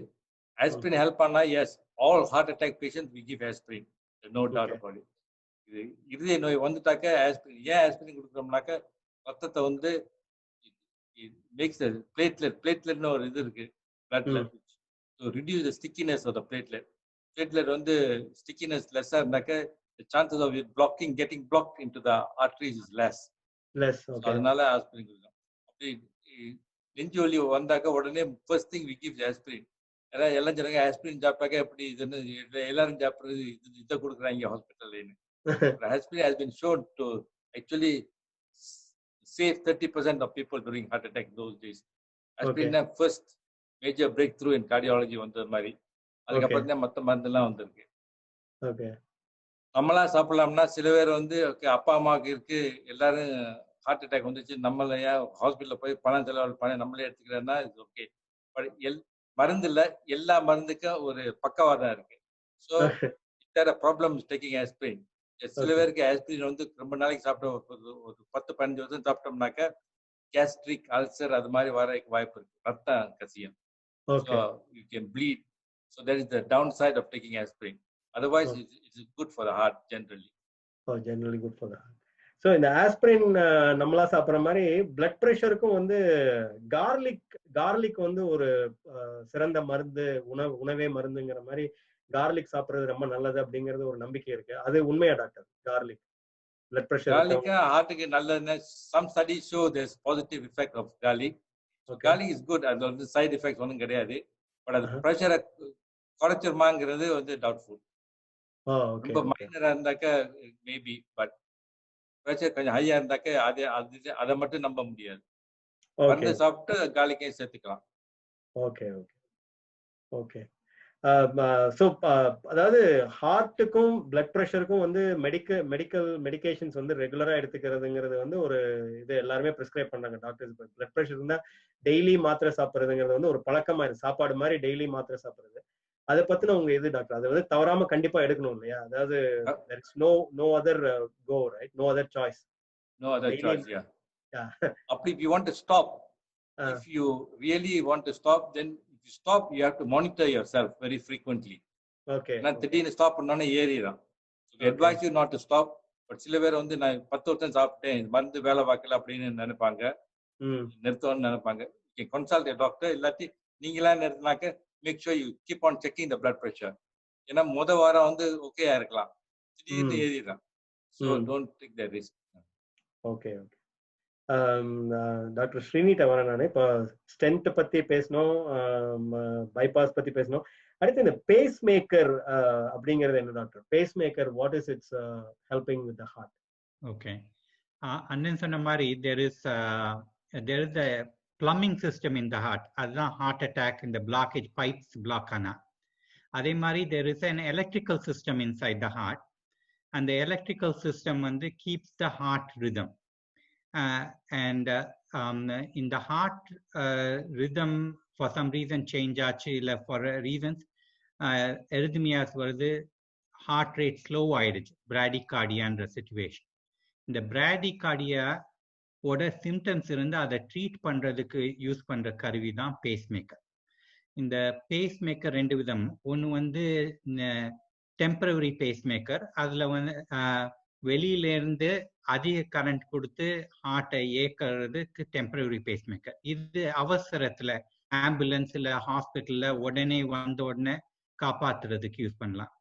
ஆஸ்பிரின் ஹெல்ப் பண்ணா, yes, all heart attack patients we give aspirin, no doubt about it. இது இருதய நோய் வந்துட்டாக்க ஆஸ்பிரின், ஏன் ஆஸ்பிரின் கொடுக்குறோம்னாக்க ரத்தத்தை வந்து மேக்ஸ் பிளேட்லெட்னு ஒரு இது இருக்கு பிளட்ல, so reduce the stickiness of the platelet. Platelet வந்து ஸ்டிக்கினஸ் லெஸ்ஸாக இருந்தாக்க the chances of it getting blocked into the arteries is less. அதனால ஆஸ்பிரின் கொடுக்கும். அப்படி நெஞ்சு வலி வந்தாக்க உடனே first thing we give aspirin. எல்லாம் ஜனங்க ஆஸ்பிரின் சாப்பிட்டாக்க எப்படி இதுன்னு எல்லாரும் சாப்பிட்றது இதை கொடுக்குறாங்க ஹாஸ்பிட்டல்ல. Aspirin has been shown to actually save 30% of people during heart attack those days. Aspirin first major breakthrough in cardiology வந்த மாதிரி. அதுக்கப்புறம் தான் மற்ற மருந்தெல்லாம் வந்திருக்கு. நம்மளா சாப்பிடலாம்னா சில பேர் வந்து அப்பா அம்மாவுக்கு இருக்கு எல்லாரும் ஹார்ட் அட்டாக் வந்துச்சு, நம்மளையா ஹாஸ்பிட்டலில் போய் பணம் செலவு பண்ண நம்மளே எடுத்துக்கிறேன்னா இது ஓகே. பட் மருந்து இல்லை, எல்லா மருந்துக்கும் ஒரு பக்கவாதம் இருக்கு. So it problem taking aspirin. சில பேருக்கு ஆஸ்பிரின் வந்து ரொம்ப நாளைக்கு சாப்பிட்ட ஒரு 10-15 வருஷம் சாப்பிட்டோம்னாக்க கேஸ்ட்ரிக் அல்சர் அது மாதிரி வர வாய்ப்பு இருக்கு, ரத்தம் கசியும். So you can bleed. So that is the downside of taking aspirin. Otherwise, it's good for the heart generally. Oh, generally good for the heart. So இந்த ஆஸ்பிரின் நம்மளா சாப்பிட்ற மாதிரி பிளட் ப்ரெஷருக்கும் வந்து கார்லிக் வந்து ஒரு சிறந்த மருந்து, உணவே மருந்துங்கிற மாதிரி கார்லிக் சாப்பிடுறது ரொம்ப நல்லது அப்படிங்கிறது ஒரு நம்பிக்கை இருக்கு. அது உண்மையா doctor? Garlic blood pressure garlic ஹார்ட்டுக்கு நல்லதுன்னு some studies show there's positive effect of garlic. So garlic is good. அது வந்து சைடு எஃபெக்ட்ஸ் ஒன்றும் கிடையாது. பட் அது ப்ரெஷரை குறைச்சிருமாங்கிறது வந்து டவுட்ஃபுல். ரொம்ப மைனரா இருந்தாக்க மேபி, பட் ப்ரெஷர் கொஞ்சம் ஹையா இருந்தாக்க அதை மட்டும் நம்ப முடியாது. மருந்து சாப்பிட்டு garlic-ஐயும் சேர்த்துக்கலாம். Okay okay okay. ஸோ அதாவது ஹார்ட்டுக்கும் பிளட் ப்ரெஷருக்கும் வந்து மெடிகேஷன்ஸ் வந்து ரெகுலரா எடுத்துக்கிறதுங்கிறது வந்து ஒரு இது எல்லாருமே ப்ரிஸ்கிரைப் பண்றாங்க டாக்டர்ஸ். பிளட் ப்ரெஷர் இருந்தா டெய்லி மாத்திரை சாப்பிட்றதுங்கிறது வந்து ஒரு பழக்கமா இருக்கு, சாப்பாடு மாதிரி டெய்லி மாத்திரை சாப்பிட்றது. அதை பத்தின உங்க இது டாக்டர்? அது வந்து தவறாம கண்டிப்பா எடுக்கணும் இல்லையா? அதாவது there is no other go, right? No other choice. Yeah. If you want to stop, if you really want to stop, then if you stop, you have to monitor yourself very frequently. நான் திடீர்னு stop பண்ணோன்னே ஏறிடும். advise you not to stop. But சில பேர் வந்து நான் 10 வருஷம் சாப்பிட்டேன், மருந்து வேலை பார்க்கல அப்படின்னு நினைப்பாங்க, நிறுத்தணும்னு நினைப்பாங்க. Consult a doctor. இல்லாட்டி நீங்களா நிறுத்தினாக்க make sure you keep on checking the blood pressure. ஏன்னா வாரம் வந்து ஓகேயா இருக்கலாம், திடீர்னு ஏறிடும். So don't take that risk. Okay okay. Doctor ஸ்ரீனிட்ட வரேன் நான். இப்போ ஸ்டென்ட் பத்தி பேசணும், பைபாஸ் பத்தி பேசணும். அடுத்து இந்த பேஸ் மேக்கர் அப்படிங்கிறது என்ன doctor? Pacemaker, what is it's helping with the heart? Okay, அண்ணன் சொன்ன மாதிரி there is a plumbing system in the heart. அதுதான் heart attack, இந்த blockage pipes block ஆனா. அதே மாதிரி there is an electrical system inside the heart, and the electrical system வந்து keeps the heart rhythm. And in the heart rhythm for some reason change ஆச்சு, இல்லை for reasons arrhythmias வருது, heart rate slow ஆயிடுச்சு, bradycardiaன்ற situation. இந்த bradycardia ஓட symptoms இருந்து அதை treat பண்றதுக்கு யூஸ் பண்ற கருவி தான் பேஸ் மேக்கர். இந்த பேஸ் மேக்கர் ரெண்டு விதம். ஒன்று வந்து டெம்பரவரி பேஸ் மேக்கர், அதுல வந்து வெளியில இருந்து அதிக கரண்ட் கொடுத்து ஹார்ட்டை இயக்கிறதுக்கு டெம்பரவரி பேஸ் மேக்கர். இது அவசரத்துல ஆம்புலன்ஸ் இல்ல ஹாஸ்பிட்டல்ல உடனே வந்த உடனே காப்பாத்துறதுக்கு யூஸ் பண்ணலாம்.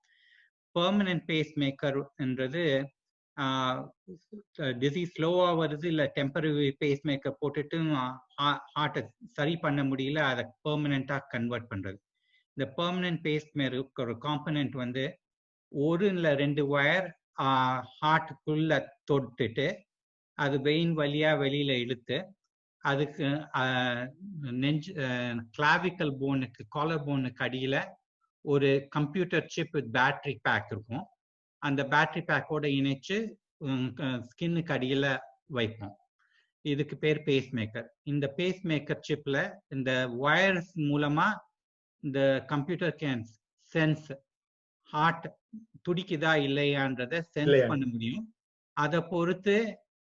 பெர்மனன்ட் பேஸ் மேக்கர்ன்றது டிசீஸ் ஸ்லோவா வருது, இல்ல டெம்பரரி பேஸ் மேக்கர் போட்டுட்டு ஹார்ட்டை சரி பண்ண முடியல, அதை பெர்மனண்டா கன்வெர்ட் பண்றது. இந்த பெர்மனன்ட் பேஸ் மேக்கர் ஒரு காம்பனன்ட் வந்து ஒரு இல்ல 2 வயர் ஹார்ட்டுக்குள்ள தொட்டுட்டு அது வெயின் வழியா வெளியில இழுத்து அதுக்கு நெஞ்சு கிளாவிக்கல் போனுக்கு காலர் போனுக்கு அடியில ஒரு computer chip with battery pack இருக்கும். அந்த பேட்டரி பேக்கோட இணைச்சு ஸ்கின்னுக்கு அடியில வைப்போம். இதுக்கு பேர் பேஸ் மேக்கர். இந்த பேஸ் மேக்கர் சிப்ல இந்த வயர்ஸ் மூலமா இந்த கம்ப்யூட்டர் கேன் சென்ஸ் ஹார்ட் துடிக்குதா இல்லையான்றதை சென்ஸ் பண்ண முடியும். அதை பொறுத்து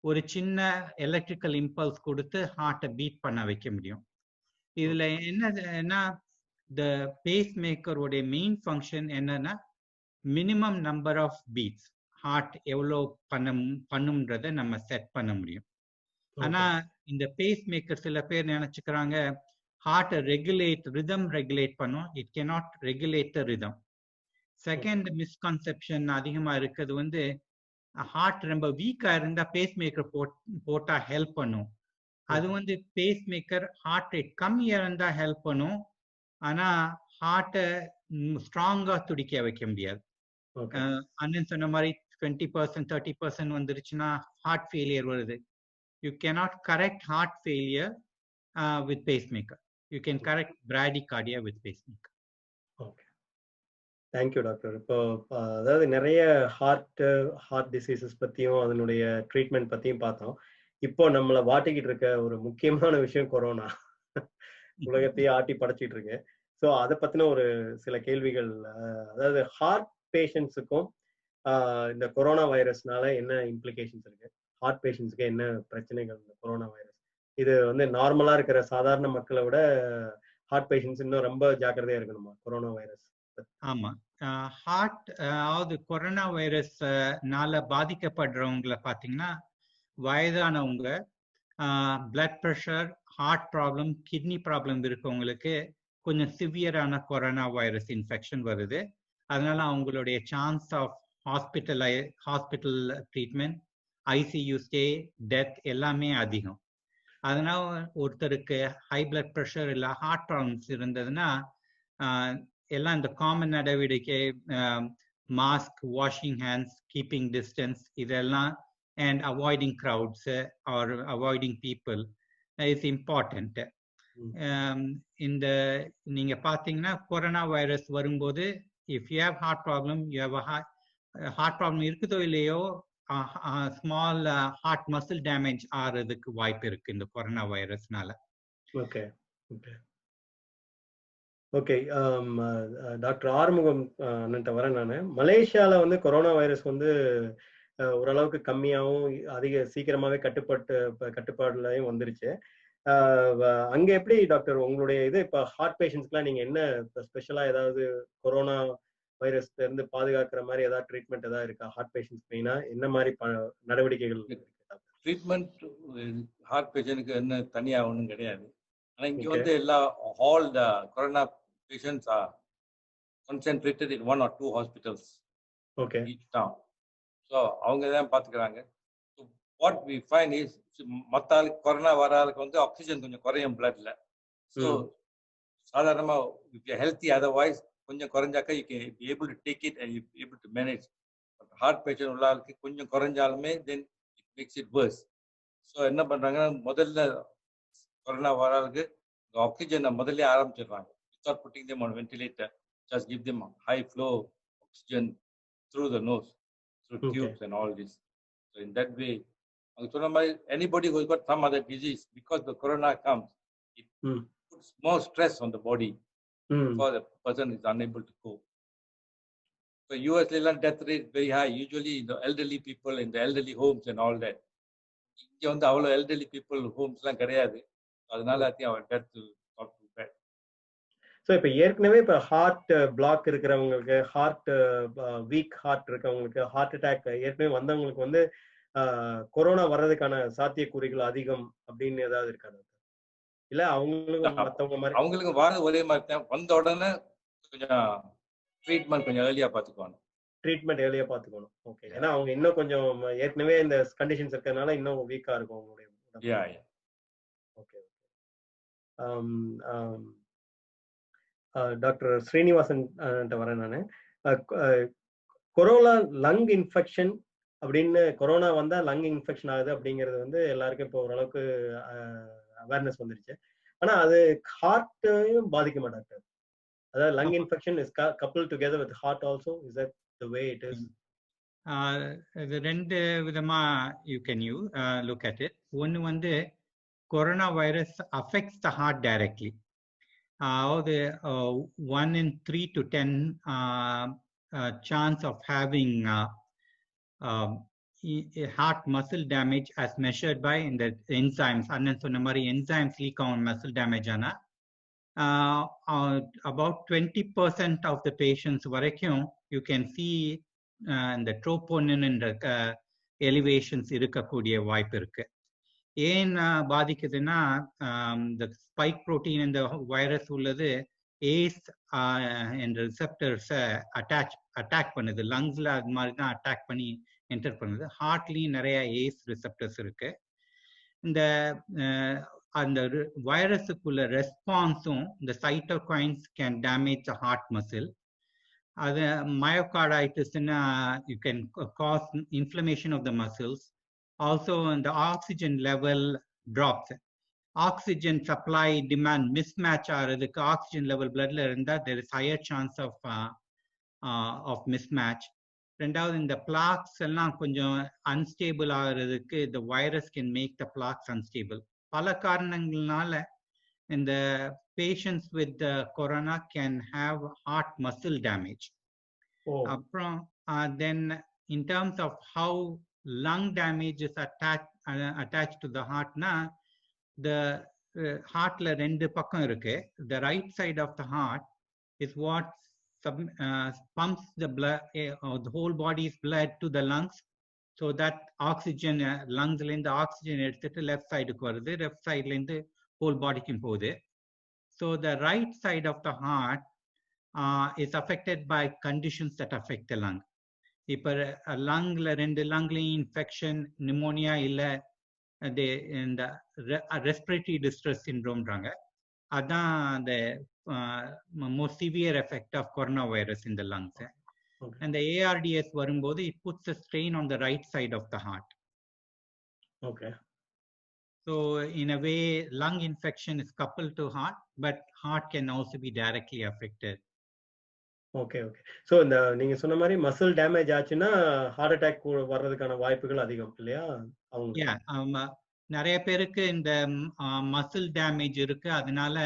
ஒரு சின்ன எலக்ட்ரிக்கல் இம்பல்ஸ் கொடுத்து ஹார்ட்டை பீட் பண்ண வைக்க முடியும். இதுல என்னன்னா இந்த பேஸ் மேக்கரோட மெயின் ஃபங்க்ஷன் என்னன்னா minimum number of beats heart எவ்வளோ பண்ணும்ன்றதை நம்ம செட் பண்ண முடியும். ஆனா இந்த பேஸ் மேக்கர் சில பேர் நினைச்சுக்கிறாங்க ஹார்ட்டை ரிதம் ரெகுலேட் பண்ணும். It cannot regulate the rhythm. Second misconception அதிகமா இருக்கிறது வந்து ஹார்ட் ரொம்ப வீக்கா இருந்தா பேஸ் மேக்கர் போட்டா ஹெல்ப் பண்ணும். அது வந்து பேஸ் மேக்கர் ஹார்ட் ரேட் கம்மியா இருந்தா ஹெல்ப் பண்ணும். ஆனா ஹார்ட்டை ஸ்ட்ராங்கா துடிக்க வைக்க முடியாது. ஓகே அண்ணன் சொன்ன மாதிரி 20% 30% வந்துருச்சுன்னா ஹார்ட் ஃபெயிலியர் வருது. You cannot correct heart failure with pacemaker. You can correct bradycardia with pacemaker. Okay thank you doctor. இப்போ அதாவது நிறைய ஹார்ட் டிசீசஸ் பத்தியும் அதனுடைய ட்ரீட்மெண்ட் பத்தியும் பார்த்தோம். இப்போ நம்மளை வாட்டிக்கிட்டு இருக்க ஒரு முக்கியமான விஷயம் கொரோனா, உலகத்தையே ஆட்டி படைச்சிட்டு இருக்கு. ஸோ அதை பத்தின ஒரு சில கேள்விகள், அதாவது ஹார்ட் பேஷண்ட்ஸுக்கும் இந்த கொரோனா வைரஸ்னால என்ன இம்ப்ளிகேஷன்ஸ் இருக்கு, ஹார்ட் பேஷண்ட்ஸுக்கு என்ன பிரச்சனைகள் இந்த கொரோனா வைரஸ், இது வந்து நார்மலா இருக்கிற சாதாரண மக்களை விட ஹார்ட் பேஷண்ட்ஸ் இன்னும் ரொம்ப ஜாக்கிரதையா இருக்கணுமா கொரோனா வைரஸ்? ஆமா, ஹார்ட் அதாவது கொரோனா வைரஸ்னால பாதிக்கப்படுறவங்களை பார்த்தீங்கன்னா வயதானவங்க, blood pressure, heart problem, kidney problem இருக்கவங்களுக்கு கொஞ்சம் சிவியரான கொரோனா வைரஸ் இன்ஃபெக்ஷன் வருது. அதனால அவங்களுடைய chance of hospital treatment, ICU stay, death எல்லாமே அதிகம். அதனால ஒருத்தருக்கு ஹை பிளட் ப்ரெஷர் இல்லை ஹார்ட் ப்ராப்ளம்ஸ் இருந்ததுன்னா எல்லாம் இந்த காமன் நடவடிக்கை, mask, washing hands, keeping distance, இதெல்லாம் and avoiding crowds or avoiding people is important. இந்த நீங்க பாத்தீங்கன்னா கொரோனா வைரஸ் வரும்போது if you have heart problem, you have a heart problem இருக்குதோ இல்லையோ ஸ்மால் ஹார்ட் மசில் டேமேஜ் ஆகிறதுக்கு வாய்ப்பு இருக்கு இந்த கொரோனா வைரஸ்னால. Okay okay okay doctor Arumugam அண்ணன்ட்ட வரேன் நான். மலேசியாவில் வந்து கொரோனா வைரஸ் வந்து ஓரளவுக்கு கம்மியாகவும் சீக்கிரமாவே கட்டுப்பாடுலையும் வந்துருச்சு. அங்க எப்படி டாக்டர் உங்களுடைய இது இப்ப ஹார்ட் பேஷண்ட்ஸ்க்குலாம் நீங்க என்ன ஸ்பெஷலா ஏதாவது கொரோனா வைரஸ்ல இருந்து பாதுகாக்கிற மாதிரி ஏதாவது ட்ரீட்மெண்ட் ஏதாவது இருக்கா ஹார்ட் பேஷண்ட்ஸ் மெயினா? என்ன மாதிரி நடவடிக்கைகள் ட்ரீட்மெண்ட் ஹார்ட் பேஷண்ட்க்கு என்ன தனியா ஒன்றும் கிடையாது. ஆனா இங்க வந்து எல்லா all the corona patients R concentrated in 1 or 2 hospitals. Okay. Each town. So அவங்க தான் பாத்துக்கிறாங்க. So what we find is மத்த கொரோனா வர ஆளுக்கு வந்து ஆக்சிஜன் கொஞ்சம் குறையும் பிளட்ல. So சாதாரணமா if you are healthy otherwise கொஞ்சம் குறைஞ்சாக்க you can be able to take it and you be able to manage. But heart patient உள்ள ஆளுக்கு கொஞ்சம் குறைஞ்சாலுமே then it makes it worse. So என்ன பண்றாங்கன்னா முதல்ல கொரோனா வர ஆளுக்கு ஆக்சிஜனை முதல்ல ஆரம்பிச்சிடுறாங்க. Without putting them on ventilator, just give them high flow oxygen through the nose, through tubes and all this. So in that way, anybody who's got some other disease, because the corona comes, it puts more stress on the body, for the person is unable to cope. So US death rate very high, usually the elderly people in the elderly homes and all that. இங்க வந்து அவ்வளோ elderly people homes கிடையாது. அதனால our death not too bad. So இப்போ ஏற்கனவே இப்போ heart block இருக்கிறவங்களுக்கு, heart week heart இருக்கிறவங்களுக்கு, ஹார்ட் அட்டாக் ஏற்கனவே வந்தவங்களுக்கு வந்து கொரோனா வர்றதுக்கான சாத்தியக்கூறுகள் அதிகம் அப்படின்னு ஏதாவது இருக்காது? இல்ல அவங்களுக்கும் மற்றவங்க மாதிரி அவங்களுக்கு வார ஒரே மாதிரி தான், வந்த உடனே கொஞ்சம் ட்ரீட்மெண்ட் கொஞ்சம் ஏர்லியா பார்த்துக்கணும். ட்ரீட்மெண்ட் ஏர்லியா பார்த்துக்கணும். ஓகே. ஏன்னா அவங்க இன்னும் கொஞ்சம் ஏற்கனவே இந்த கண்டிஷன்ஸ் இருக்கிறதுனால இன்னும் வீக்கா இருக்கும் அவங்களுடைய. ஓகே. டாக்டர் ஸ்ரீனிவாசன் வரேன் நான். கொரோனா லங் இன்ஃபெக்ஷன் அப்படின்னு, கொரோனா வந்தா லங் இன்ஃபெக்ஷன் ஆகுது அப்படிங்கிறது வந்து எல்லாருக்கும் இப்போ ஓரளவுக்கு அவேர்னஸ் வந்துருச்சு. ஆனா அது ஹார்ட்டையும் பாதிக்குமா டாக்டர்? அதாவது lung infection is couple together with heart also, is that the way it is? இது ரெண்டு விதமா you can look at it. ஒன்னு வந்து corona virus affects the heart directly. அதாவது 1 in 3 to 10 chance of having heart muscle damage as measured by in the enzymes. அண்ணன் சொன்ன மாதிரி enzymes leak on muscle damage ஆனா about 20% of the patients வரைக்கும் you can see இந்த troponin என்ற elevations இருக்கக்கூடிய வாய்ப்பு இருக்கு. ஏன் பாதிக்குதுன்னா இந்த ஸ்பைக் புரோட்டீன் இந்த வைரஸ் உள்ளது ஏஸ் என்ற ரிசெப்டர்ஸை அட்டாக் பண்ணுது. லங்ஸ்ல அது மாதிரி தான் அட்டாக் பண்ணி என்டர் பண்ணுது. ஹார்ட்லயும் நிறைய ஏஸ் ரிசெப்டர்ஸ் இருக்கு. இந்த அந்த வைரஸுக்குள்ள ரெஸ்பான்ஸும் இந்த cytokines can damage the heart muscle. அது மயோகார்டைட்டிஸ்னா you can cause inflammation of the muscles. Also இந்த oxygen level drops. Oxygen supply demand mismatch ஆகிறதுக்கு ஆக்சிஜன் லெவல் பிளட்ல இருந்தால் there is higher chance of mismatch. ரெண்டாவது இந்த பிளாக்ஸ் எல்லாம் கொஞ்சம் அன்ஸ்டேபிள் ஆகிறதுக்கு இந்த virus can make the blocks unstable. பல காரணங்கள்னால இந்த patients with corona can have heart muscle damage. அப்புறம் then in terms of how lung damage is attach to the ஹார்ட்னா the heartல ரெண்டு பக்கம் இருக்கு. The right side of the heart is what pumps the blood, the whole body's blood to the lungs, so that oxygen lungsல இருந்து oxygen எடுத்துட்டு left sideக்கு வருது, left sideல இருந்து whole bodyக்கு போகுது. So the right side of the heart is affected by conditions that affect the lung. இப்ப லங்ல ரெண்டு லங்லயும் infection, pneumonia இல்ல இந்த respiratory distress சிண்ட்ரோம்ன்றாங்க. அதான் அந்த most severe effect of corona virus in the lungs. அந்த ARDS வரும்போது it puts a strain on the right side of the heart. Okay. So in a way lung infection is coupled to heart, but heart can also be directly affected. Okay okay. So இந்த நீங்க சொன்ன மாதிரி muscle damage ஆச்சுன்னா heart attack வர்றதுக்கான வாய்ப்புகள் அதிகம் இல்லையா? அவங்க நிறைய பேருக்கு இந்த மசில் டேமேஜ் இருக்கு, அதனால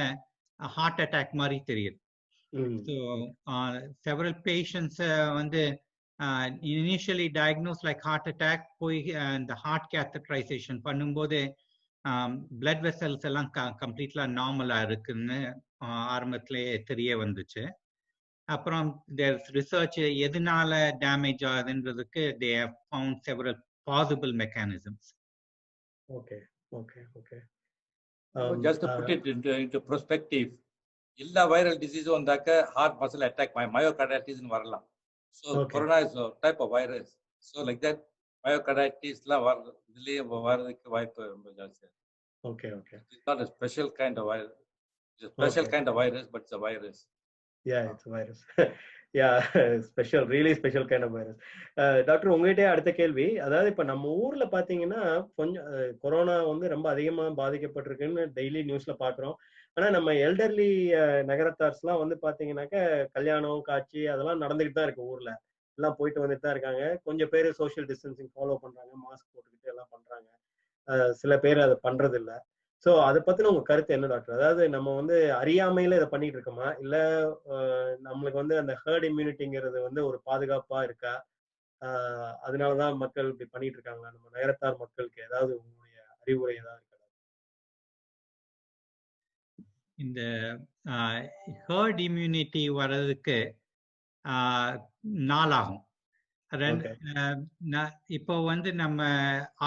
ஹார்ட் அட்டாக் மாதிரி தெரியுது. ஸோ செவரல் பேஷண்ட்ஸ் வந்து initially diagnose like heart attack போய் இந்த ஹார்ட் கேத்தட்ரைசேஷன் பண்ணும்போது பிளட் வெசல்ஸ் எல்லாம் கம்ப்ளீட்லா நார்மலா இருக்குன்னு ஆரம்பத்திலேயே தெரிய வந்துச்சு. அப்புறம் ரிசர்ச் எதனால damage ஆகுதுன்றதுக்கு they have found several possible mechanisms. Okay, okay, okay. Just to put it into perspective, எல்லா வைரல் டிசீஸும் வந்தாக்க ஹார்ட் மசில் அட்டாக் மயோகார்டைட்டிஸ் வரலாம். So corona is type of virus. So like that மயோகார்டைட்டிஸ்லாம் இதுலேயே வர்றதுக்கு வாய்ப்பு ரொம்ப ஜாஸ்தியாக. Okay, okay. It's not a special kind of virus. It's a special kind of virus, but it's a virus. Yeah, it's a virus. Yeah, special, really special kind of virus. Doctor உங்ககிட்டே அடுத்த கேள்வி, அதாவது இப்ப நம்ம ஊர்ல பாத்தீங்கன்னா கொஞ்சம் corona வந்து ரொம்ப அதிகமா பாதிக்கப்பட்டிருக்குன்னு டெய்லி நியூஸ்ல பாக்குறோம். ஆனா நம்ம எல்டர்லி நகரத்தார்ஸ் எல்லாம் வந்து பாத்தீங்கன்னாக்க கல்யாணம் காட்சி அதெல்லாம் நடந்துகிட்டு தான் இருக்கு. ஊர்ல எல்லாம் போயிட்டு வந்துட்டு தான் இருக்காங்க. கொஞ்சம் பேர் சோசியல் டிஸ்டன்சிங் ஃபாலோ பண்றாங்க, மாஸ்க் போட்டுக்கிட்டு எல்லாம் பண்றாங்க. சில பேர் அதை பண்றது இல்லை. ஸோ அதை பத்தின உங்க கருத்து என்ன டாக்டர்? அதாவது நம்ம வந்து அறியாமையில இதை பண்ணிட்டு இருக்கோமா, இல்ல நம்மளுக்கு வந்து அந்த ஹெர்ட் இம்யூனிட்டிங்கிறது வந்து ஒரு பாதுகாப்பா இருக்கா, அதனாலதான் மக்கள் இப்படி பண்ணிட்டு இருக்காங்களா? நம்ம நகரத்தார் மக்களுக்கு ஏதாவது உங்களுடைய அறிவுரை ஏதாவது இருக்கா? இந்த ஹெர்ட் இம்யூனிட்டி வர்றதுக்கு நாளாகும். இப்போ வந்து நம்ம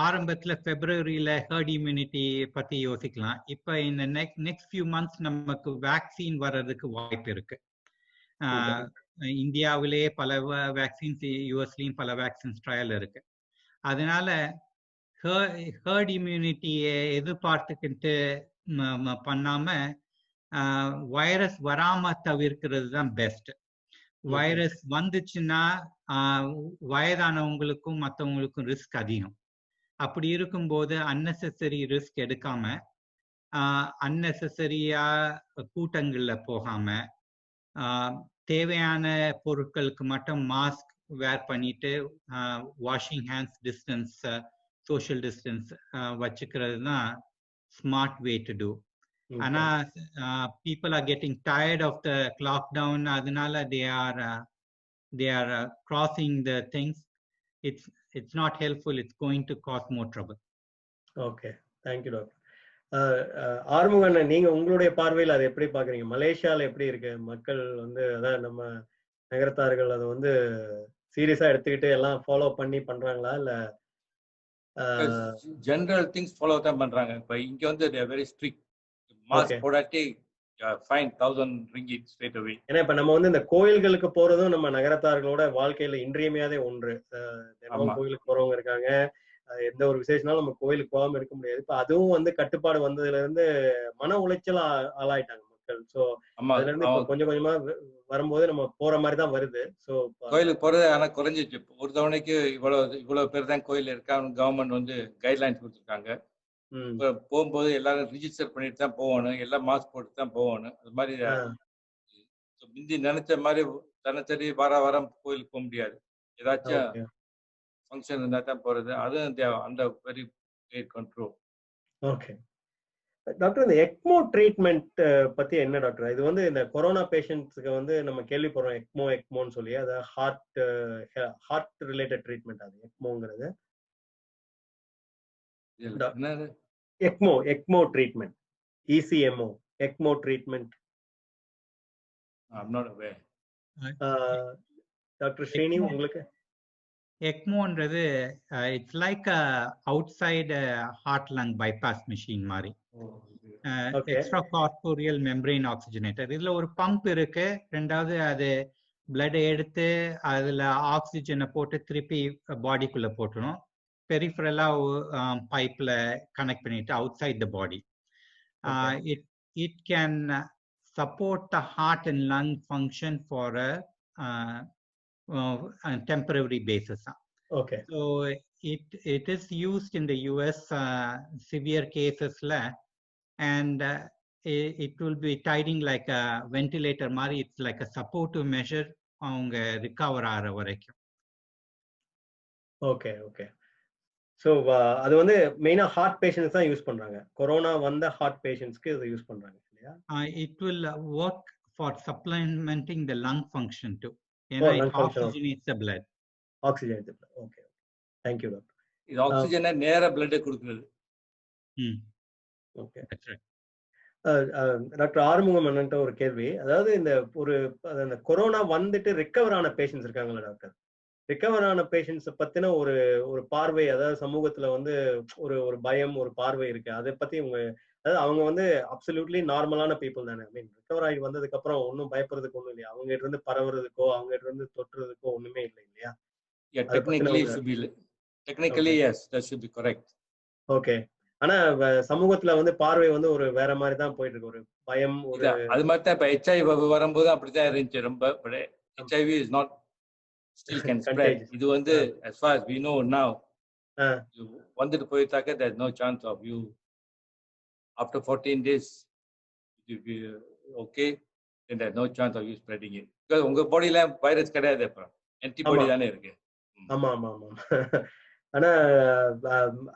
ஆரம்பத்துல பிப்ரவரியில ஹெர்ட் இம்யூனிட்டி பத்தி யோசிக்கலாம். இப்ப இந்த நெக்ஸ்ட் ஃபியூ மந்த்ஸ் நமக்கு வேக்சின் வர்றதுக்கு வாய்ப்பு இருக்கு. இந்தியாவிலேயே பல வேக்சின்ஸ், யூஎஸ்லயும் பல வேக்சின்ஸ் ட்ரையல் இருக்கு. அதனால ஹெர்ட் இம்யூனிட்டியை எதிர்பார்த்துக்கிட்டு பண்ணாம வைரஸ் வராம தவிர்க்கிறது தான் பெஸ்ட். வைரஸ் வந்துச்சுன்னா வயதானவங்களுக்கும் மற்றவங்களுக்கும் ரிஸ்க் அதிகம். அப்படி இருக்கும்போது அன்னெசரி ரிஸ்க் எடுக்காம, அன்னெசரியா கூட்டங்கள்ல போகாம, தேவையான பொருட்களுக்கு மட்டும் மாஸ்க் வேர் பண்ணிட்டு washing hands, distance, social distance வச்சுக்கிறது தான் ஸ்மார்ட் வே டு டூ. ஆனா people are getting tired of the lockdown, அதனால they are crossing the things. It's not helpful. It's going to cause more trouble. Okay, thank you doctor. Arumugan, நீங்க உங்களுடைய பார்வையில் அதை எப்படி பாக்குறீங்க? மலேசியால எப்படி இருக்கு? மக்கள் வந்து அதான் நம்ம நகரத்தார்கள் அதை வந்து சீரியஸா எடுத்துக்கிட்டு எல்லாம் ஃபாலோ பண்ணி பண்றாங்களா, இல்ல ஜெனரல் திங்ஸ் ஃபாலோ தான் பண்றாங்க? இப்ப இங்க வந்து they are very strict. Mask போடாட்டி ஃபைன் 1000 ringgit straight away. ஏன்னா இப்ப நம்ம வந்து இந்த கோயில்களுக்கு போறதும் நம்ம நகரத்தார்களோட வாழ்க்கையில இன்றியமையாத ஒன்று. கோயிலுக்கு போறவங்க இருக்காங்க, எந்த ஒரு விசேஷனாலும் நம்ம கோயிலுக்கு போகாம இருக்க முடியாது. இப்ப அதுவும் வந்து கட்டுப்பாடு வந்ததுல இருந்து மன உளைச்சல் ஆளாயிட்டாங்க மக்கள். சோ அதுல இருந்து இப்ப கொஞ்சம் கொஞ்சமா வரும்போது நம்ம போற மாதிரி தான் வருது. சோ கோயிலுக்கு போறது ஆனா குறைஞ்சிச்சு. ஒரு தவணைக்கு இவ்வளவு பேர் தான் கோயில் இருக்கான்னு கவர்மெண்ட் வந்து கைட்லைன்ஸ் கொடுத்துருக்காங்க. இப்ப போகும்போது எல்லாரும் ரிஜிஸ்டர் பண்ணிட்டு தான் போகணும், எல்லாம் மாஸ்க் போட்டு தான் போகணும். அது மாதிரி முந்தி நினைச்ச மாதிரி தினசரி வாரம் கோயிலுக்கு போக முடியாது. ஏதாச்சும் ஃபங்க்ஷன் இருந்தா தான் போறது. அதுவும் அந்த very great control. Okay doctor, இந்த எக்மோ ட்ரீட்மெண்ட் பத்தி என்ன டாக்டர்? இது வந்து இந்த கொரோனா பேஷண்ட்ஸ்க்கு வந்து நம்ம கேள்விப்படுறோம் எக்மோன்னு சொல்லி, அது ஹார்ட் ரிலேட்டட் ட்ரீட்மெண்ட். அது எக்மோங்கிறது ECMO treatment, ECMO ECMO treatment. Doctor Srini உங்களுக்கு எக்மோன்றது it's like outside heart lung bypass machine மாதிரி. Extracorporeal membrane oxygenator. இதுல ஒரு பம்ப் இருக்கு. ரெண்டாவது அது பிளட் எடுத்து அதுல ஆக்சிஜனை போட்டு திருப்பி பாடிக்குள்ள போட்டுரும். பெரிஃபரலா பைப்ல கனெக்ட் பண்ணிட்டு outside the body. It can support the heart and lung function for temporary basis. Okay. So it is used in the US severe cases la, and it will be tiding like a ventilator mari. It's like a supportive measure avanga recover ஆற வரைக்கும். Okay okay. So அது வந்து மெயினா heart patients தான் use பண்றாங்க. Corona வந்த heart பேஷண்ட்ஸ்க்கு இது யூஸ் பண்றாங்க இல்லையா? It will work for supplementing the lung function too. ஏன்னா it oxygenates the blood. Oxygenates the blood. Okay. Thank you doctor. இது ஆக்ஸிஜனை நேரா பிளட் கொடுக்கிறது. ஓகே. டாக்டர் ஆறுமுகம் அண்ணன்ட்ட ஒரு கேள்வி. அதாவது இந்த கொரோனா வந்துட்டு ரிகவர் ஆன பேஷண்ட்ஸ் இருக்காங்களா டாக்டர்? ரிகவர் ஆன பேஷண்ட்ஸ் பத்தின ஒரு பார்வை, அதாவது சமூகத்துல வந்து ஒரு பயம், ஒரு பார்வை இருக்கு. அதை பத்தி அதாவது அவங்க வந்து அப்சல்யூட்லி நார்மலான பீப்புள் தானே. ஐ மீன் ரிகவர் ஆகி வந்ததுக்கு அப்புறம் ஒன்றும் பயப்படுறதுக்கு ஒன்றும் இல்லையா? அவங்க கிட்ட இருந்து பரவுறதுக்கோ அவங்க கிட்ட இருந்து தொற்றுறதுக்கோ ஒண்ணுமே இல்லை இல்லையா? Technically yes, that should be correct. Okay. ஆனா சமூகத்துல வந்து பார்வை வந்து ஒரு வேற மாதிரி தான் போயிட்டு இருக்கு. ஒரு பயம், ஒரு அது மாதிரி தான் இப்ப HIV வரும்போது அப்படிதான் இருந்துச்சு. ரொம்ப HIV is not still can spread. இது வந்து as far as we know now, வந்துட்டு போயிட்டாக்க there's no chance of you after 14 days if you okay, then there's no chance of you spreading it. because உங்க பாடியில virus கிடையாது, அப்புறம் antibody தானே இருக்கு. ஆமா ஆமா ஆமா. ஆனா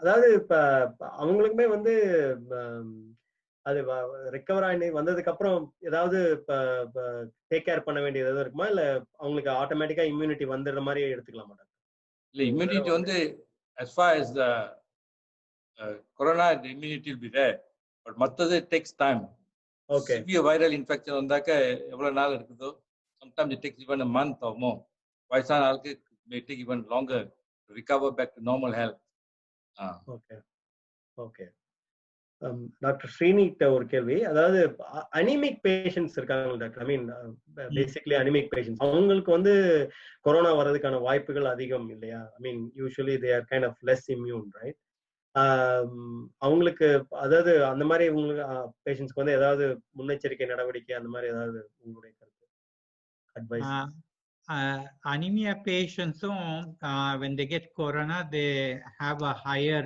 அதாவது இப்ப அவங்களுக்குமே வந்து அது ரிகவர் ஆகி வந்ததுக்கு அப்புறம் ஏதாவது டேக் கேர் பண்ண வேண்டியது எதாவது இருக்குமா, இல்ல அவங்களுக்கு ஆட்டோமேட்டிக்கா இம்யூனிட்டி வந்துடுற மாதிரி எடுத்துக்கலாம் மாட்டாங்க? இல்ல, இம்யூனிட்டி வந்து as far as the corona, the immunity will be there, but மத்தது it takes time. Okay. severe viral infection வந்தாக்க எவ்வளவு நாள் இருக்குதோ, sometimes it takes even a month or more. வயசான ஆளுக்கு may take even longer to recover back to normal health. Okay. Okay. Doctor ஸ்ரீனிட்ட ஒரு கேள்வி. அதாவது அனிமிக் பேஷண்ட்ஸ் இருக்காங்க doctor. I mean basically anaemic patients, அவங்களுக்கு வந்து கொரோனா வர்றதுக்கான வாய்ப்புகள் அதிகம் இல்லையா? I mean usually they are kind of less immune, right? அவங்களுக்கு அதாவது அந்த மாதிரி பேஷண்ட்ஸ்க்கு வந்து ஏதாவது முன்னெச்சரிக்கை நடவடிக்கை அந்த மாதிரி ஏதாவது உங்களுடைய கருத்து, advice? Anemia patients when they get corona they have a higher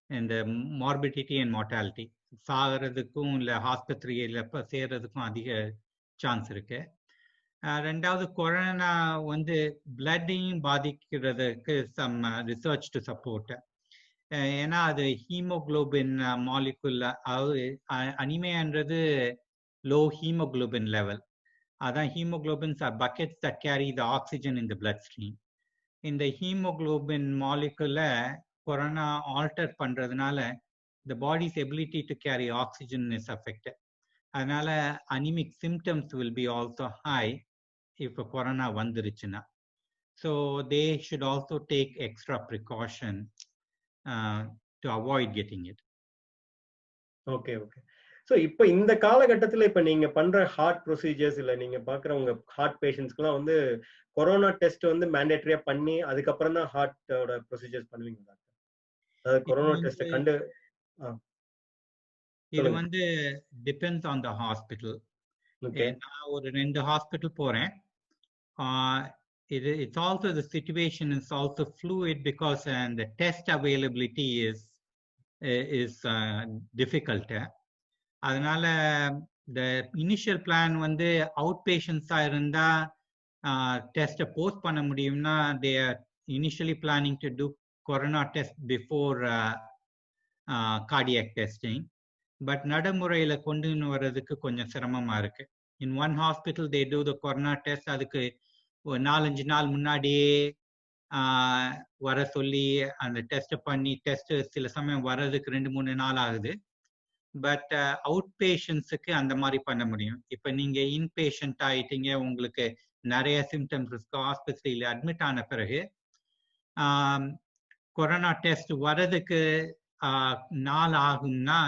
இந்த மார்பிடிட்டி அண்ட் மார்டாலிட்டி, சாகிறதுக்கும் இல்லை ஆஸ்பத்திரியில் சேர்றதுக்கும் அதிக சான்ஸ் இருக்கு. ரெண்டாவது, கொரோனா வந்து பிளட்டையும் பாதிக்கிறதுக்கு சம் ரிசர்ச் டு சப்போர்ட். ஏன்னா அது ஹீமோகுளோபின் மாலிகுல், அதாவது அனிமியான்றது லோ ஹீமோகுளோபின் லெவல். அதான் haemoglobins are buckets that carry the oxygen in the bloodstream. இந்த ஹீமோகுளோபின் மாலிகுல கொரோனா ஆல்டர் பண்றதுனால the body's ability to carry oxygen is affected. அதனால anemic symptoms will be also high if corona வந்துருச்சுன்னா. So they should also take extra precaution to avoid getting it. Okay okay. So இப்போ இந்த காலகட்டத்தில் இப்போ நீங்க பண்ற heart procedures இல்லை நீங்க பார்க்குறவங்க ஹார்ட் பேஷண்ட்ஸ்க்குலாம் வந்து கொரோனா டெஸ்ட் வந்து மேண்டேட்டரியா பண்ணி அதுக்கப்புறம் தான் ஹார்ட்டோட ப்ரொசீஜர்ஸ் பண்ணுவீங்களா? அதாவது கொரோனா டெஸ்ட் கண்டு இது வந்து டிபெண்ட்ஸ் ஆன் த ஹாஸ்பிட்டல். நான் ஒரு 2 ஹாஸ்பிட்டல் போறேன். It's also the situation is also fluid because the test availability is difficult. அதனால the initial plan வந்து அவுட் பேஷண்ட்ஸா இருந்தா டெஸ்ட்டை போஸ்ட் பண்ண முடியும்னா they are initially planning to do corona test before cardiac testing. But நடைமுறையில கொண்டு வர்றதுக்கு கொஞ்சம் சிரமமா இருக்கு. In one hospital they do the corona test. அதுக்கு ஒரு 4-5 நாள் முன்னாடியே வர சொல்லி அந்த டெஸ்ட் பண்ணி டெஸ்ட் சில சமயம் வர்றதுக்கு 2-3 நாள் ஆகுது. பட் அவுட் பேஷண்ட்ஸுக்கு அந்த மாதிரி பண்ண முடியும். இப்போ நீங்க இன் பேஷண்ட் ஆயிட்டீங்க, உங்களுக்கு நிறைய சிம்டம்ஸ் இருக்கு, ஆஸ்பத்திரியில அட்மிட் ஆன பிறகு கொரோனா டெஸ்ட் வர்றதுக்கு நாள் ஆகும்னா